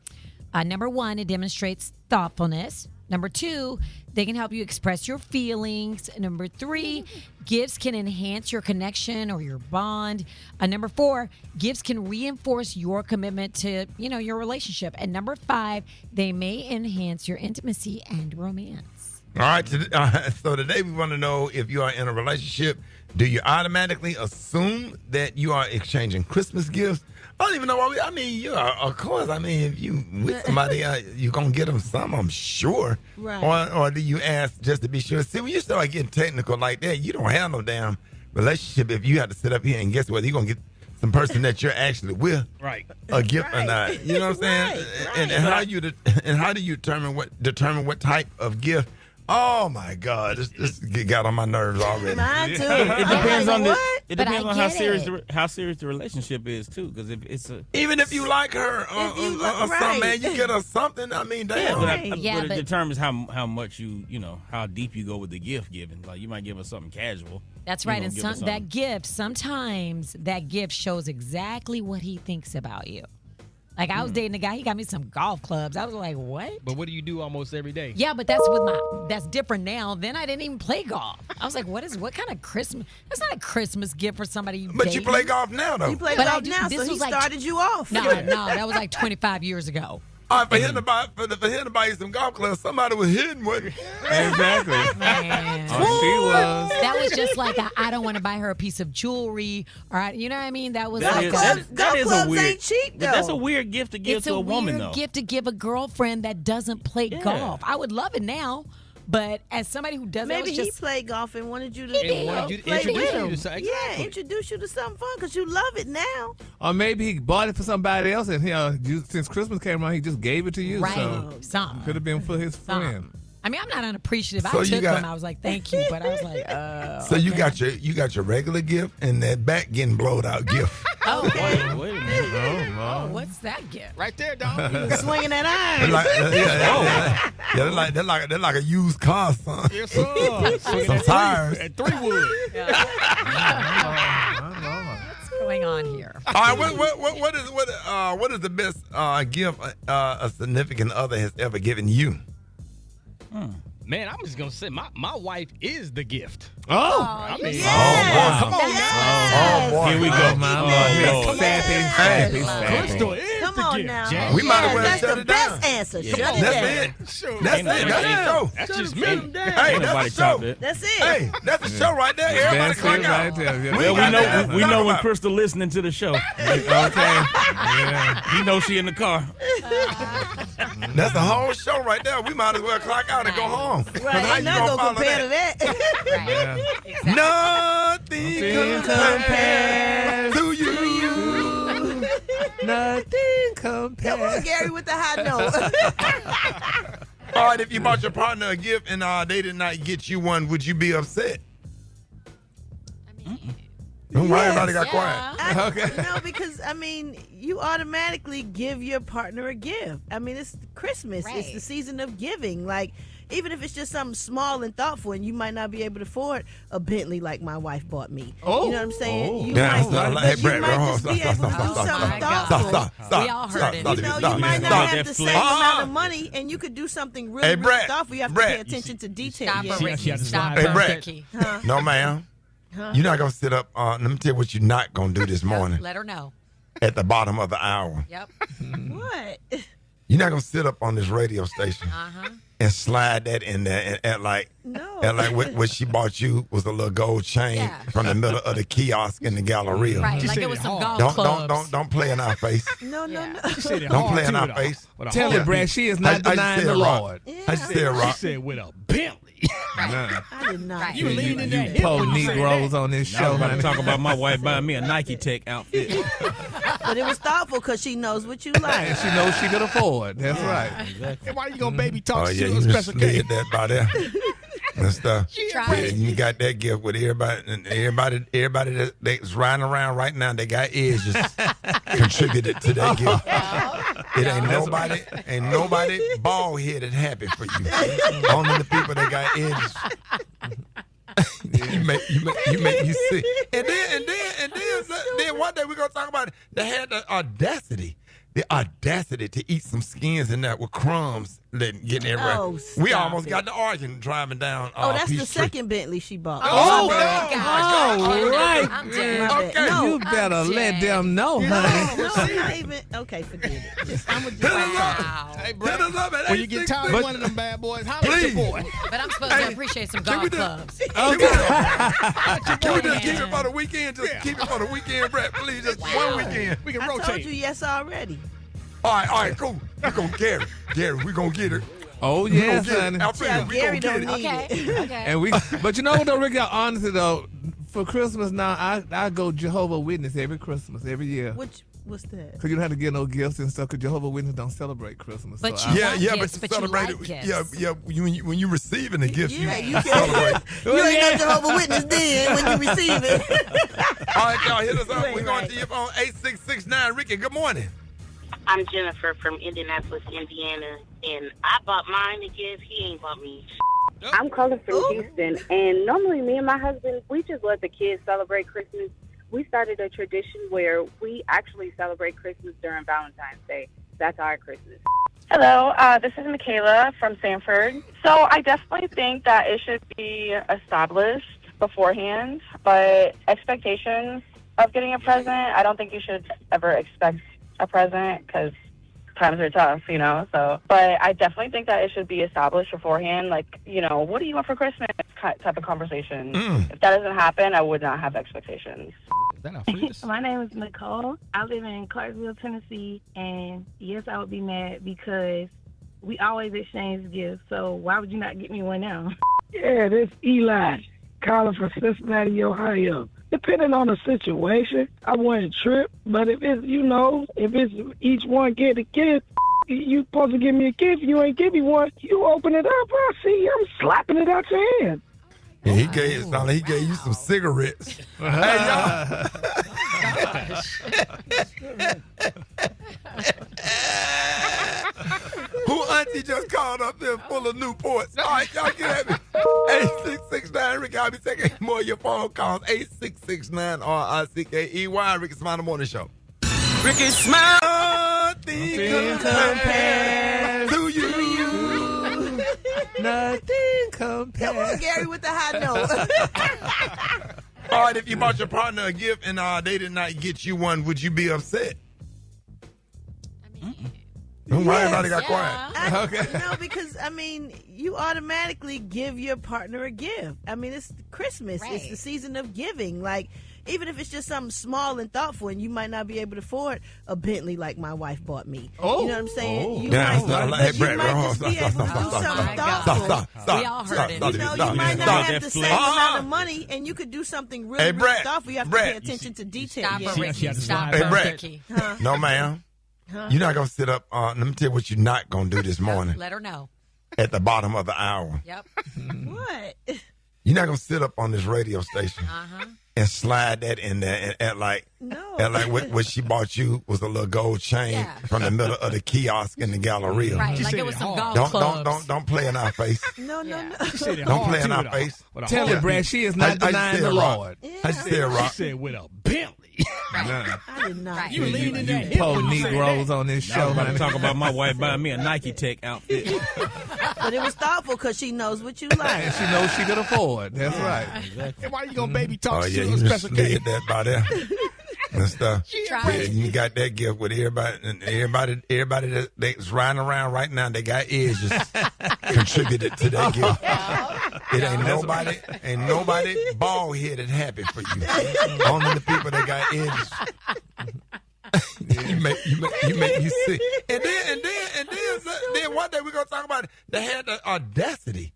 Number 1, it demonstrates thoughtfulness. Number 2, they can help you express your feelings. Number 3, gifts can enhance your connection or your bond. Number 4, gifts can reinforce your commitment to, your relationship. And number 5, they may enhance your intimacy and romance. All right. So today we want to know, if you are in a relationship, do you automatically assume that you are exchanging Christmas gifts? I don't even know why of course. If you with somebody, you're going to get them some, I'm sure. Right. Or do you ask just to be sure? See, when you start getting technical like that, you don't have no damn relationship if you have to sit up here and guess whether you're going to get some person that you're actually with a gift or not. You know what I'm saying? And how do you determine what type of gift? Oh my God! This got on my nerves already. Mine too. It depends on But I how get serious it. how serious the relationship is too. Because if it's even if you like her or something, man, you get her something. Damn. But it determines how much how deep you go with the gift giving. Like you might give her something casual. That's right. And sometimes that gift shows exactly what he thinks about you. Like, I was dating a guy, he got me some golf clubs. I was like, what? But what do you do almost every day? Yeah, but that's different now. Then I didn't even play golf. I was like, what kind of Christmas? That's not a Christmas gift for somebody you But dating. you play golf now, though. You play golf now, so he started you off. No, that was like 25 years ago. For him to buy you some golf clubs, somebody was hitting with it. Exactly. Man. Oh, she was. That was just like I don't want to buy her a piece of jewelry. All right, you know what I mean? That was that is a weird. Ain't cheap, though. That's a weird gift to give to a woman, though. It's a weird gift to give a girlfriend that doesn't play golf. I would love it now. But as somebody who doesn't, maybe he played golf and wanted you to introduce you to something. Yeah, introduce you to something fun because you love it now. Or maybe he bought it for somebody else, and since Christmas came around, he just gave it to you. Right, so something could have been for his friend. I mean, I'm not unappreciative. So I took them. I was like, thank you, but I was like, So you got your regular gift and that back getting blowed out gift. Okay. Wait a minute. Oh, what's that gift? Right there, dog. Swinging that iron. They're like a used car, son. Yes, sir. Some tires. At 3 wood. What's going on here? All right, what is the best gift a significant other has ever given you? Man, I'm just gonna say my wife is the gift. Oh, boy, come on now. Oh boy, here we go, man. Crystal is Come the on gift. now. Jack. We might as well That's shut the it down. best answer. Shut That's it down. it. Sure. That's it. That's the show. That's just me. Hey, that's the show. That's it. Hey, that's the show right there. Everybody clock out. Right We know when Crystal listening to the show. Okay. Yeah. You know she in the car. That's the whole show right there. We might as well clock out and go home. Right, How ain't you not gonna gonna follow compare to that? that. Exactly. Nothing compares to you. Nothing compares. Come on, Gary, with the high note. All right, if you bought your partner a gift and they did not get you one, would you be upset? Why everybody got quiet? Okay. No, because you automatically give your partner a gift. It's Christmas. Right. It's the season of giving. Like, even if it's just something small and thoughtful, and you might not be able to afford a Bentley like my wife bought me. Oh. You know what I'm saying? You Yeah, might just be able to do something thoughtful. We all heard it. You know, you might not have the same amount of money, and you could do something really, really thoughtful. You have to pay attention to detail. Stop Hey, her, Brat. Ricky. No, ma'am. You're not going to sit up. Let me tell you what you're not going to do this morning Let her know. at the bottom of the hour. Yep. What? You're not going to sit up on this radio station and slide that in there and act like what she bought you was a little gold chain from the middle of the kiosk in the Galleria. Right, like it was some golf clubs. Don't play in our face. No. Don't play in our face. Tell her, Brad, she is not denying the Lord. I just said, Rock. She said with a Bentley. I did not. You leaned in that You poor Negroes on this show. I'm about to talk about my wife buying me a Nike Tech outfit. But it was thoughtful because she knows what you like. And she knows she could afford. That's right. Exactly. And why you gonna baby talk to Yeah, a you special just case? slid that by there. And stuff. Try it. You got that gift with everybody, and everybody that's riding around right now. They got edges contributed to that gift. It ain't nobody bald headed happy for you. Only the people that got edges. you make me sick. And then one day we're gonna talk about it. They had the audacity to eat some skins in there with crumbs getting everywhere. Oh, we almost got to arguing driving down. That's the Peachtree. second Bentley she bought. Oh, my bad. right. My bad. Okay. No, You better let them know, honey. no, I'm not even. Okay, forget it. I'm gonna just Hey, Brad, when you get tired of one of them bad boys, holler at your boy. But I'm supposed to appreciate some golf clubs. Can we just keep it for the weekend? Keep it for the weekend, Brett. Please, just one weekend. We can I told rotate. you yes already. All right, cool. We're going to Gary. Gary, we're going to get her. Oh, yes, honey. Alfredo, we Gary going to don't get it. need it. Okay. But you know what, though, Ricky, honestly, though, for Christmas now, I go Jehovah Witness every Christmas, every year. What's that? Because you don't have to get no gifts and stuff, because Jehovah Witnesses don't celebrate Christmas. But so you I, want gifts, but you celebrate like it. gifts. Yeah. When you receiving the gift, Yeah, you you celebrate. You ain't no Jehovah Witness then when you receive it. All right, y'all, hit us up. You We're ain't going right. to your phone, 8669. Ricky, good morning. I'm Jennifer from Indianapolis, Indiana, and I bought mine a gift. He ain't bought me. I'm calling from Houston, and normally me and my husband, we just let the kids celebrate Christmas. We started a tradition where we actually celebrate Christmas during Valentine's Day. That's our Christmas. Hello, this is Michaela from Sanford. So I definitely think that it should be established beforehand, but expectations of getting a present, I don't think you should ever expect a present because times are tough, so. But I definitely think that it should be established beforehand, like, what do you want for Christmas type of conversation. If that doesn't happen, I would not have expectations. My name is Nicole. I live in Clarksville, Tennessee, and yes, I would be mad because we always exchange gifts, so why would you not get me one now? Yeah, this Eli calling from Cincinnati, Ohio. Depending on the situation, I wouldn't trip, but if it's each one get a gift, you supposed to give me a gift, you ain't give me one, you open it up, I see, I'm slapping it out your hand. Yeah, he gave you some cigarettes. Hey, y'all. Who auntie just called up there full of Newports? All right, y'all get at me. 8669 Ricky. I'll be taking more of your phone calls. 8669 RICKEY. Rickey Smiley Morning Show. Rickey Smiley. Nothing compares to you. Nothing compares. Come on, Gary, with the high note. All right, if you bought your partner a gift and they did not get you one, would you be upset? Why everybody got quiet? No, because, you automatically give your partner a gift. It's Christmas. Right. It's the season of giving. Like, even if it's just something small and thoughtful, and you might not be able to afford a Bentley like my wife bought me. You know what I'm saying? You might just be able to do something thoughtful. We all heard it. You might not have the same amount of money, and you could do something really, really thoughtful. You have to pay attention to detail. Stop, Ricky. Stop, Ricky. No, ma'am. You're not going to sit up. Let me tell you what you're not going to do this morning. Let her know. At the bottom of the hour. Yep. What? You're not gonna sit up on this radio station and slide that in there and act like what she bought you was a little gold chain from the middle of the kiosk in the Galleria. Right, like it was some golf clubs. Don't play in our face. No. Don't play in our face. Tell her, Brad, she is not denying the Lord. I said, Rock. She said with a Bentley. I did not. You lean in that You poor Negroes on this show. I'm about to talk about my wife buying me a Nike Tech outfit. But it was thoughtful because she knows what you like. And she knows she could afford. That's right. Exactly. Why you gonna baby talk Oh, to yeah, a you special just case? slid that by there. And stuff. Try Yeah, it. you got that gift with everybody, and everybody that's riding around right now, they got edges contributed to that gift. It ain't nobody bald headed happy for you. Only the people that got edges. you make me sick. And then one day we're gonna talk about it. They had the audacity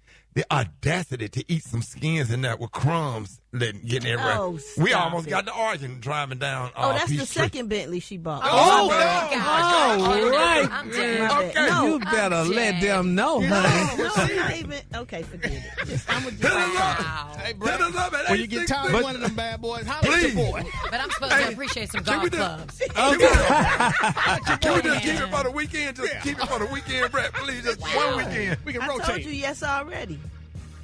to eat some skins in there with crumbs getting everywhere. Oh, we stop almost it. got the argument driving down. That's the Peachtree. second Bentley she bought. Oh, right. I'm dead. Okay. No, You better let them know, honey. No, I'm not even. Okay, forget it. I'm with you. Hey, Brad, when you get tired of one of them bad boys, holler at your boy. But I'm supposed to appreciate some golf clubs. Can we just keep it for the weekend? Just keep it for the weekend, Brett. Please, just one weekend. We can I rotate. told you yes already.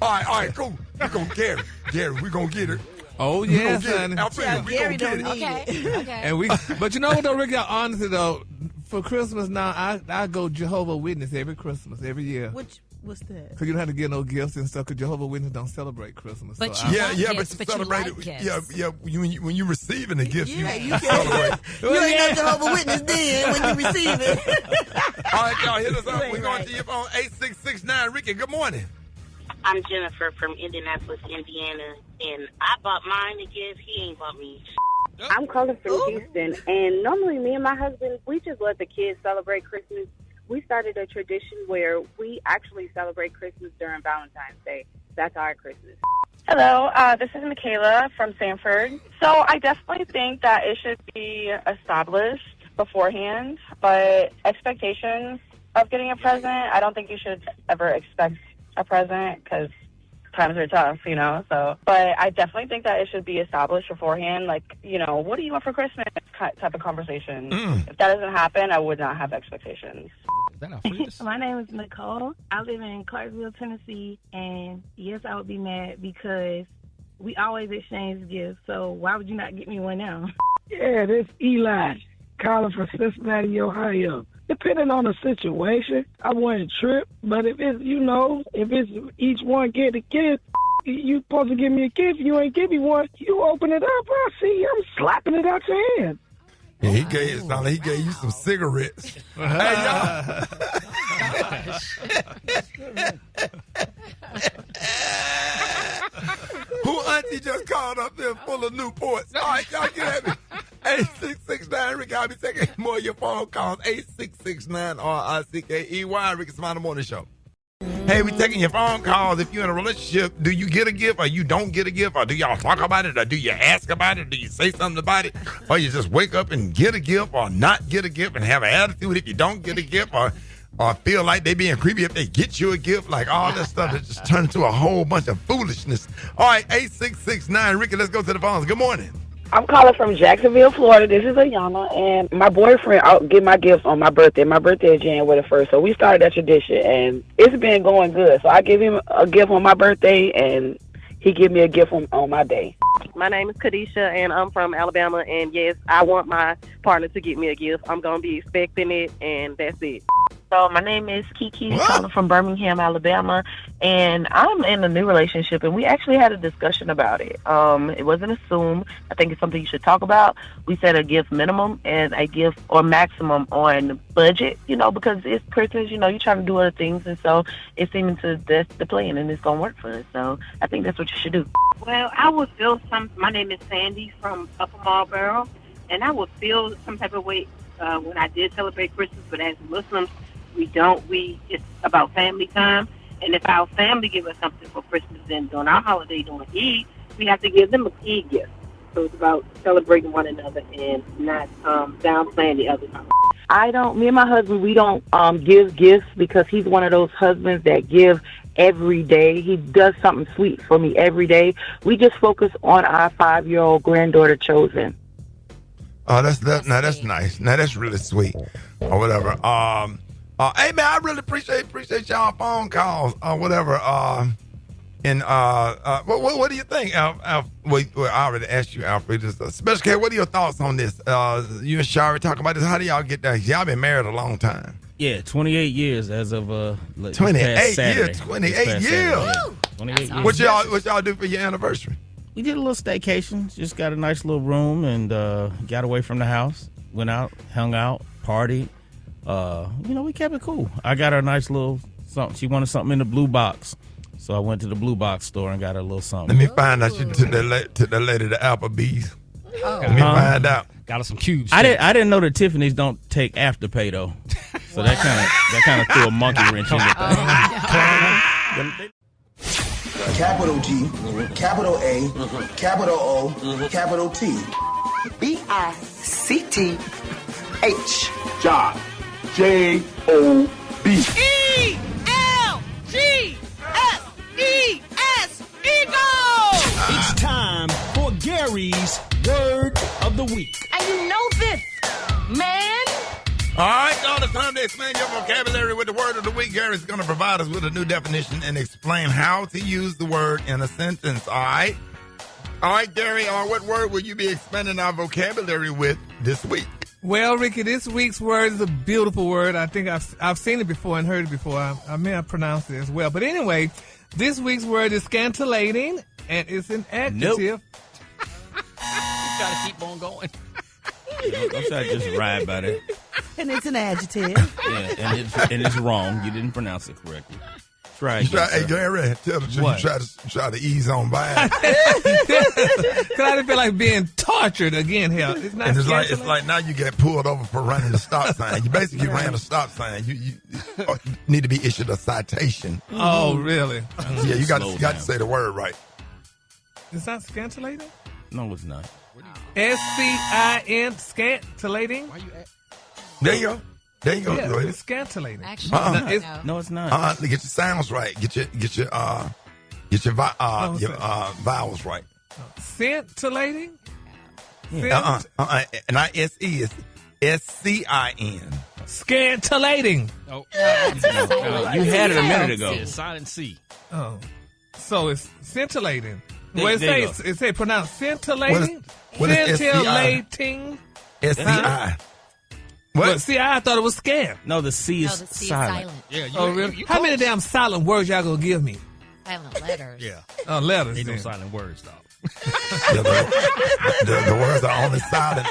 All right, cool. We're going to Gary, we're going to get her. Oh, yes, honey. Alfredo, we Gary going to don't get need it. it. Okay. But you know what, though, Ricky? Honestly, though, for Christmas now, I go Jehovah's Witness every Christmas, every year. What's that? Because you don't have to get no gifts and stuff, because Jehovah's Witness don't celebrate Christmas. But so you Yeah, want but gifts, you but you celebrate like it. gifts. Yeah. When you're receiving the gift, Yeah, you you celebrate. You ain't no Jehovah's Witness then when you receive it. All right, y'all, hit us up. We're going to your phone, 8669. Ricky, good morning. I'm Jennifer from Indianapolis, Indiana, and I bought mine a gift. He ain't bought me. I'm calling from Houston, and normally me and my husband, we just let the kids celebrate Christmas. We started a tradition where we actually celebrate Christmas during Valentine's Day. That's our Christmas. Hello, this is Michaela from Sanford. So I definitely think that it should be established beforehand, but expectations of getting a present, I don't think you should ever expect a present because times are tough, so. But I definitely think that it should be established beforehand, like, what do you want for Christmas type of conversation. If that doesn't happen, I would not have expectations. My name is Nicole. I live in Clarksville, Tennessee, and yes, I would be mad because we always exchange gifts, so why would you not get me one now? Yeah, this Eli calling from Cincinnati, Ohio. Depending on the situation, I wouldn't trip, but if it's each one get a gift, you supposed to give me a gift, you ain't give me one, you open it up, I see, I'm slapping it out your hand. Yeah, he gave you some cigarettes. Hey, y'all. Who auntie just called up there full of Newports? All right, y'all get at me. 8669 Ricky. I'll be taking more of your phone calls. 8669 RICKEY. Rickey Smiley Morning Show. Hey, we taking your phone calls. If you're in a relationship, do you get a gift or you don't get a gift? Or do y'all talk about it? Or do you ask about it? Do you say something about it? Or you just wake up and get a gift or not get a gift and have an attitude if you don't get a gift? Or feel like they being creepy if they get you a gift? Like all this stuff that just turned into a whole bunch of foolishness. All right, 8669 Ricky, let's go to the phones. Good morning. I'm calling from Jacksonville, Florida. This is Ayana, and my boyfriend, I'll get my gifts on my birthday. My birthday is January 1st, so we started that tradition, and it's been going good. So I give him a gift on my birthday, and he give me a gift on my day. My name is Kadisha, and I'm from Alabama, and yes, I want my partner to get me a gift. I'm going to be expecting it, and that's it. So my name is Kiki, calling from Birmingham, Alabama, and I'm in a new relationship, and we actually had a discussion about it. It wasn't assumed. I think it's something you should talk about. We set a gift minimum and a gift or maximum on budget, because it's Christmas, you're trying to do other things, and so it's seeming that's the plan, and it's going to work for us. So I think that's what you should do. Well, I would feel my name is Sandy from Upper Marlboro, and I would feel some type of way when I did celebrate Christmas, but as Muslims, it's about family time, and if our family give us something for Christmas, then during our holiday, during Eid, we have to give them an Eid gift. So it's about celebrating one another and not downplaying the other. Me and my husband, we don't give gifts because he's one of those husbands that give every day. He does something sweet for me every day. We just focus on our 5-year-old granddaughter, Chosen. Oh, that's nice. Now that's really sweet, or whatever. Hey man, I really appreciate y'all phone calls or whatever. What do you think, Alf? Well, I already asked you, Alfred. Special K, what are your thoughts on this? You and Shari talking about this. How do y'all get that? Y'all been married a long time. Yeah, 28 years as of 28 years. 28 years. 28 years. What y'all do for your anniversary? We did a little staycation. Just got a nice little room and got away from the house. Went out, hung out, partied. We kept it cool. I got her a nice little something. She wanted something in the blue box. So I went to the blue box store and got her a little something. Let me find out you took that lady to Applebee's. Let me find out. Got her some cubes. I didn't know that Tiffany's don't take Afterpay though. So that kind of threw a monkey wrench in the thing. Capital G, capital A, capital O, capital T. B-I-C-T-H. Job. J-O-B. E-L-G-S-E-S. Eagle! It's time for Gary's Word of the Week. And you know this, man. All right, y'all, it's time to expand your vocabulary with the word of the week. Gary's going to provide us with a new definition and explain how to use the word in a sentence, all right? All right, Gary, what word will you be expanding our vocabulary with this week? Well, Ricky, this week's word is a beautiful word. I think I've seen it before and heard it before. I may have pronounced it as well. But anyway, this week's word is scintillating, and it's an adjective. You got to keep on going. I'm trying to just ride by that. And it's an adjective. Yeah, and it's wrong. You didn't pronounce it correctly. Try again. Hey, Gary, tell the truth. You try to ease on by. Because I didn't feel like being tortured again. Hell, it's not. And it's like now you get pulled over for running the stop sign. You basically ran a stop sign. You need to be issued a citation. Oh, really? Yeah, you got to say the word right. It's not scintillating? No, it's not. S-C-I-N, scintillating. Why you at? There you go. There you go. Yeah, it's scintillating. Actually, no, it's not. Get your sounds right. Get your vowels right. Scintillating? Yeah. Not S-E, it's S-C-I-N. Scintillating. Oh, you had it a minute ago. It's silent C. Oh, so it's scintillating. There it say pronounced scintillating. What is scintillating. S-C-I. What? See, I thought it was scam. No, the C is silent. Yeah. Really? How many damn silent words y'all gonna give me? silent letters. Yeah. Oh, letters. Ain't no silent words, though. The words are only silent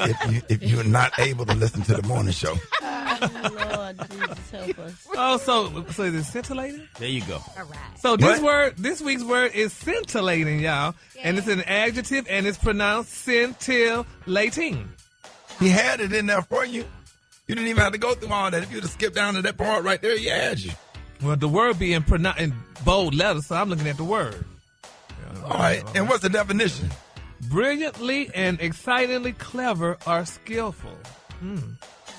if you're not able to listen to the morning show. Lord Jesus, help us. Oh, so is it scintillating? There you go. All right. So this week's word is scintillating, y'all. Yay. And it's an adjective, and it's pronounced scintillating. He had it in there for you. You didn't even have to go through all that. If you'd have skipped down to that part right there, he had you. Well, the word being pronounced in bold letters, so I'm looking at the word. All right. And what's the definition? Brilliantly and excitingly clever or skillful.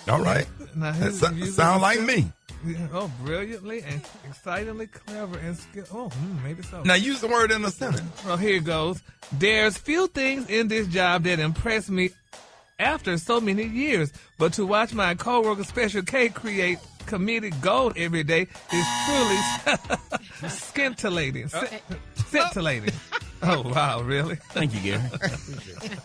All right. Now, that sound like me. Oh, brilliantly and excitingly clever and skillful. Oh, maybe so. Now use the word in a sentence. Well, here it goes. There's few things in this job that impress me after so many years, but to watch my coworker Special K create comedic gold every day is truly scintillating. Scintillating. Oh, wow, really? Thank you, Gary.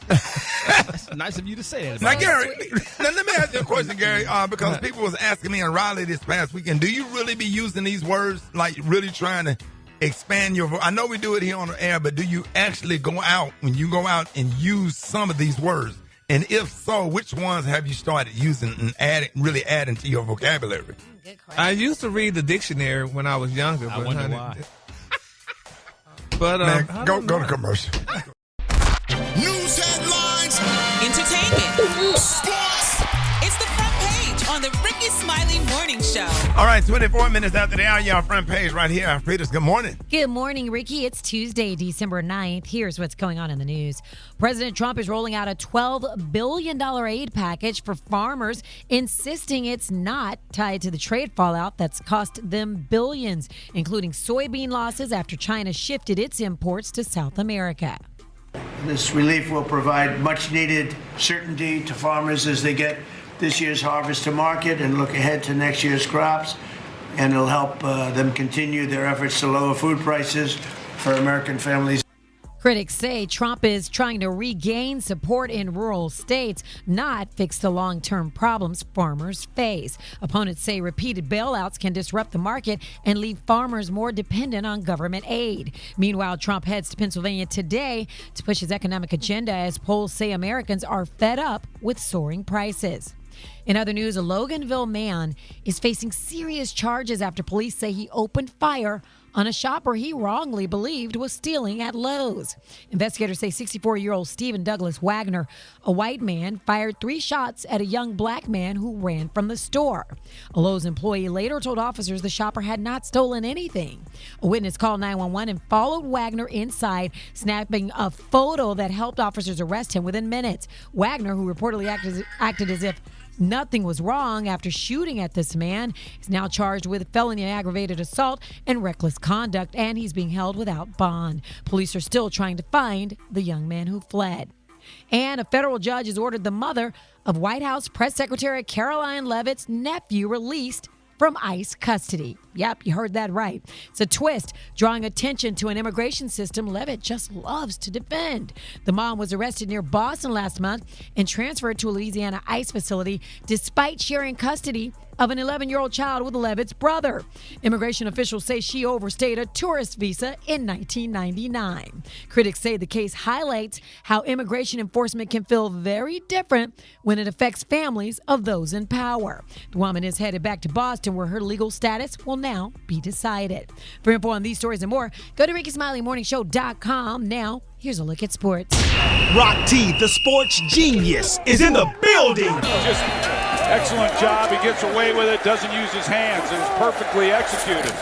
That's nice of you to say that. Now, Gary, let me ask you a question, Gary, because people was asking me in Raleigh this past weekend, do you really be using these words, like really trying to expand your voice? I know we do it here on the air, but do you actually go out, when you go out and use some of these words? And if so, which ones have you started using and really adding to your vocabulary? Good question. I used to read the dictionary when I was younger. I wonder why. But man, go to commercial. News headlines, entertainment, sports. It's the front page on the the Rickey Smiley Morning Show. All right, 24 minutes after the hour, y'all front page right here. Fridas, good morning. Good morning, Ricky. It's Tuesday, December 9th. Here's what's going on in the news. President Trump is rolling out a $12 billion aid package for farmers, insisting it's not tied to the trade fallout that's cost them billions, including soybean losses after China shifted its imports to South America. This relief will provide much-needed certainty to farmers as they get this year's harvest to market and look ahead to next year's crops, and it'll help them continue their efforts to lower food prices for American families. Critics say Trump is trying to regain support in rural states, not fix the long-term problems farmers face. Opponents say repeated bailouts can disrupt the market and leave farmers more dependent on government aid. Meanwhile, Trump heads to Pennsylvania today to push his economic agenda as polls say Americans are fed up with soaring prices. In other news, a Loganville man is facing serious charges after police say he opened fire on a shopper he wrongly believed was stealing at Lowe's. Investigators say 64-year-old Stephen Douglas Wagner, a white man, fired 3 shots at a young black man who ran from the store. A Lowe's employee later told officers the shopper had not stolen anything. A witness called 911 and followed Wagner inside, snapping a photo that helped officers arrest him within minutes. Wagner, who reportedly acted as if nothing was wrong after shooting at this man, is now charged with felony aggravated assault and reckless conduct, and he's being held without bond. Police are still trying to find the young man who fled. And a federal judge has ordered the mother of White House Press Secretary Caroline Leavitt's nephew released from ICE custody. Yep, you heard that right. It's a twist, drawing attention to an immigration system Leavitt just loves to defend. The mom was arrested near Boston last month and transferred to a Louisiana ICE facility despite sharing custody of an 11-year-old child with Leavitt's brother. Immigration officials say she overstayed a tourist visa in 1999. Critics say the case highlights how immigration enforcement can feel very different when it affects families of those in power. The woman is headed back to Boston, where her legal status will now be decided. For info on these stories and more, go to RickySmileyMorningShow.com. Now, here's a look at sports. Rock T, the sports genius, is in the building. Just excellent job. He gets away with it, doesn't use his hands. It was perfectly executed.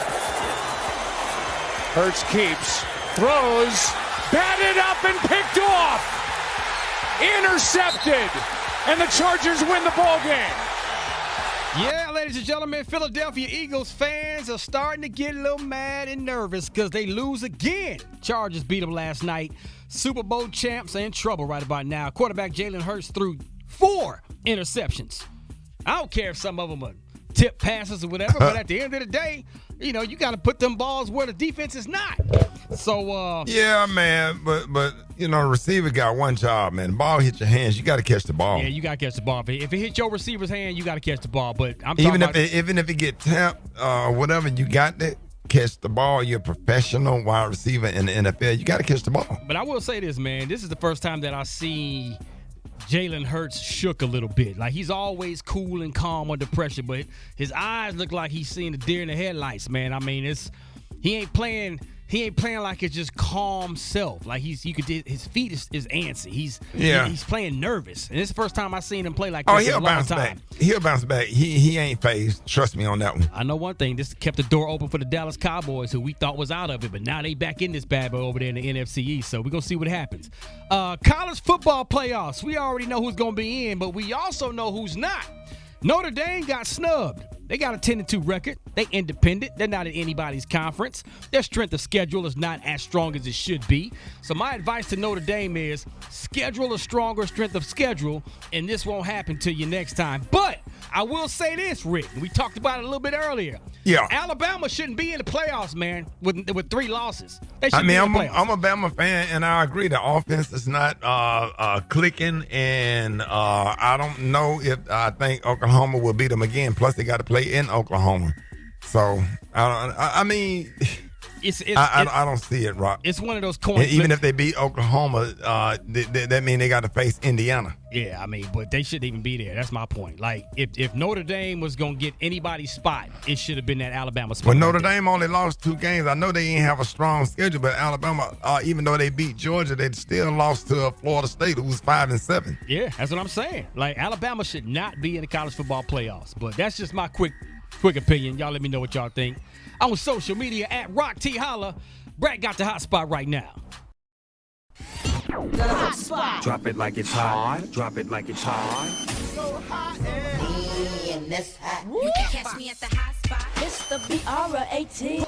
Hurts keeps, throws, batted up and picked off. Intercepted. And the Chargers win the ball game. Yeah, ladies and gentlemen, Philadelphia Eagles fans are starting to get a little mad and nervous because they lose again. Chargers beat them last night. Super Bowl champs are in trouble right about now. Quarterback Jalen Hurts threw 4 interceptions. I don't care if some of them are tip passes or whatever, but at the end of the day, you know, you got to put them balls where the defense is not. So, yeah, man, but you know, the receiver got one job, man. The ball hit your hands, you got to catch the ball. Yeah, you got to catch the ball. If it hit your receiver's hand, you got to catch the ball. But I'm even talking even if it get tapped or whatever, you got to catch the ball. You're a professional wide receiver in the NFL. You got to catch the ball. But I will say this, man. This is the first time that I see Jalen Hurts shook a little bit. Like, he's always cool and calm under pressure, but his eyes look like he's seeing the deer in the headlights, man. I mean, he ain't playing like it's just calm self. Like, his feet is antsy. He's playing nervous. And it's the first time I've seen him play like this in a long time. He'll bounce back. He ain't phased. Trust me on that one. I know one thing. This kept the door open for the Dallas Cowboys, who we thought was out of it, but now they back in this bad boy over there in the NFC East. So we're going to see what happens. College football playoffs. We already know who's going to be in, but we also know who's not. Notre Dame got snubbed. They got a 10-2 record. They independent. They're not in anybody's conference. Their strength of schedule is not as strong as it should be. So my advice to Notre Dame is schedule a stronger strength of schedule, and this won't happen to you next time. But I will say this, Rick. We talked about it a little bit earlier. Yeah. Alabama shouldn't be in the playoffs, man, with 3 losses. They should I mean, be in the playoffs. I'm a Bama fan, and I agree. The offense is not clicking, and I don't know if I think Oklahoma will beat them again. Plus, they got to play in Oklahoma. So, I mean... I don't see it, Rock. It's one of those coins. And even if they beat Oklahoma, that means they got to face Indiana. Yeah, I mean, but they shouldn't even be there. That's my point. Like, if Notre Dame was going to get anybody's spot, it should have been that Alabama spot. Well, Notre Dame only lost 2 games. I know they didn't have a strong schedule, but Alabama, even though they beat Georgia, they still lost to Florida State, who was 5-7. Yeah, that's what I'm saying. Like, Alabama should not be in the college football playoffs. But that's just my quick opinion. Y'all let me know what y'all think. I'm on social media at Rock T Holla. Brat got the hot spot right now. The hot spot. Drop it like it's hot. Drop it like it's hot. So hot and that's hot. You can catch me at the hot spot. It's the BR18.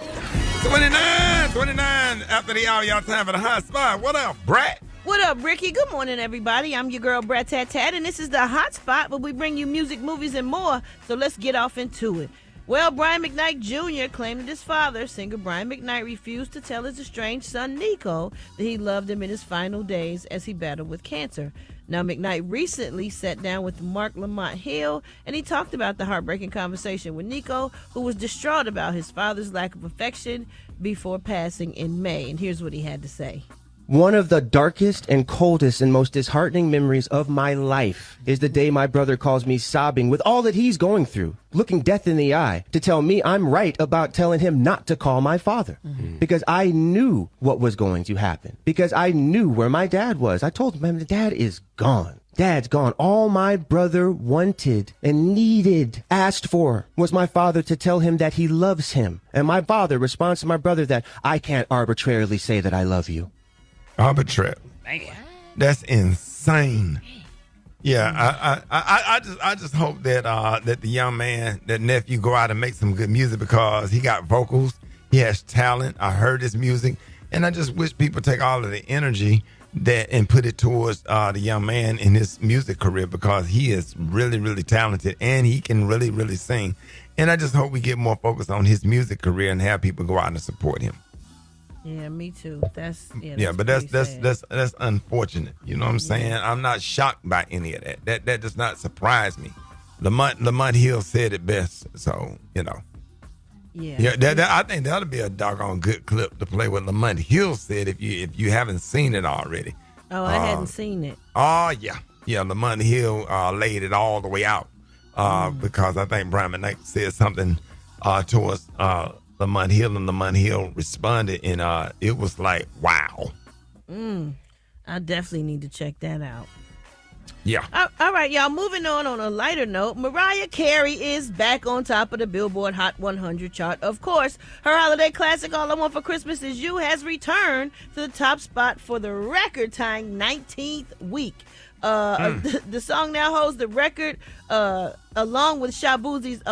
29 after the hour. Y'all time for the hot spot. What up, Brat? What up, Ricky? Good morning, everybody. I'm your girl, Brat Tat Tat, and this is the hot spot where we bring you music, movies, and more. So let's get off into it. Well, Brian McKnight Jr. claimed that his father, singer Brian McKnight, refused to tell his estranged son, Nico, that he loved him in his final days as he battled with cancer. Now, McKnight recently sat down with Mark Lamont Hill, and he talked about the heartbreaking conversation with Nico, who was distraught about his father's lack of affection before passing in May. And here's what he had to say. One of the darkest and coldest and most disheartening memories of my life is the day my brother calls me sobbing with all that he's going through, looking death in the eye, to tell me I'm right about telling him not to call my father. Because I knew what was going to happen. Because I knew where my dad was. I told him, Dad is gone. Dad's gone. All my brother wanted and needed, asked for, was my father to tell him that he loves him. And my father responds to my brother that I can't arbitrarily say that I love you. Arbitrary. Man. That's insane. Yeah, I just hope that that the young man, that nephew, go out and make some good music, because he got vocals, he has talent. I heard his music, and I just wish people take all of the energy that and put it towards the young man in his music career, because he is really, really talented and he can really, really sing. And I just hope we get more focus on his music career and have people go out and support him. Yeah, me too. That's but that's unfortunate. You know what I'm saying? I'm not shocked by any of that. That does not surprise me. Lamont Hill said it best. So, you know. Yeah. I think that'll be a doggone good clip to play what Lamont Hill said if you haven't seen it already. Oh, I hadn't seen it. Oh yeah. Lamont Hill laid it all the way out because I think Brian McKnight said something towards Lamont Hill, and Lamont Hill responded, and it was like, wow. I definitely need to check that out. Yeah. All right, y'all. Moving on a lighter note, Mariah Carey is back on top of the Billboard Hot 100 chart. Of course, her holiday classic, All I Want for Christmas Is You, has returned to the top spot for the record-tying 19th week. The song now holds the record, along with Shabuzi's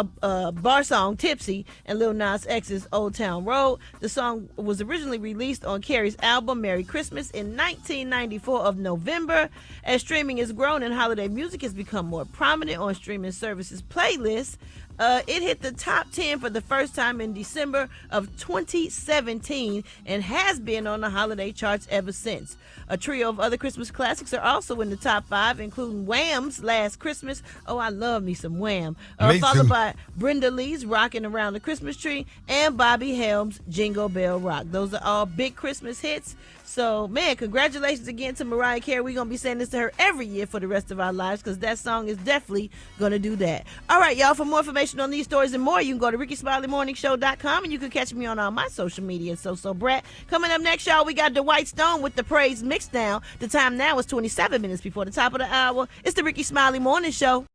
bar song Tipsy and Lil Nas X's Old Town Road. The song was originally released on Carey's album Merry Christmas in 1994 of November. As streaming has grown and holiday music has become more prominent on streaming services playlists, it hit the top 10 for the first time in December of 2017 and has been on the holiday charts ever since. A trio of other Christmas classics are also in the top 5, including Wham's Last Christmas. Oh, I love me some Wham. Followed by Brenda Lee's Rockin' Around the Christmas Tree and Bobby Helms' Jingle Bell Rock. Those are all big Christmas hits. So, man, congratulations again to Mariah Carey. We're going to be saying this to her every year for the rest of our lives, because that song is definitely going to do that. All right, y'all, for more information on these stories and more, you can go to RickySmileyMorningShow.com, and you can catch me on all my social media. So Brat. Coming up next, y'all, we got Dwight Stone with the Praise Mixdown. The time now is 27 minutes before the top of the hour. It's the Rickey Smiley Morning Show.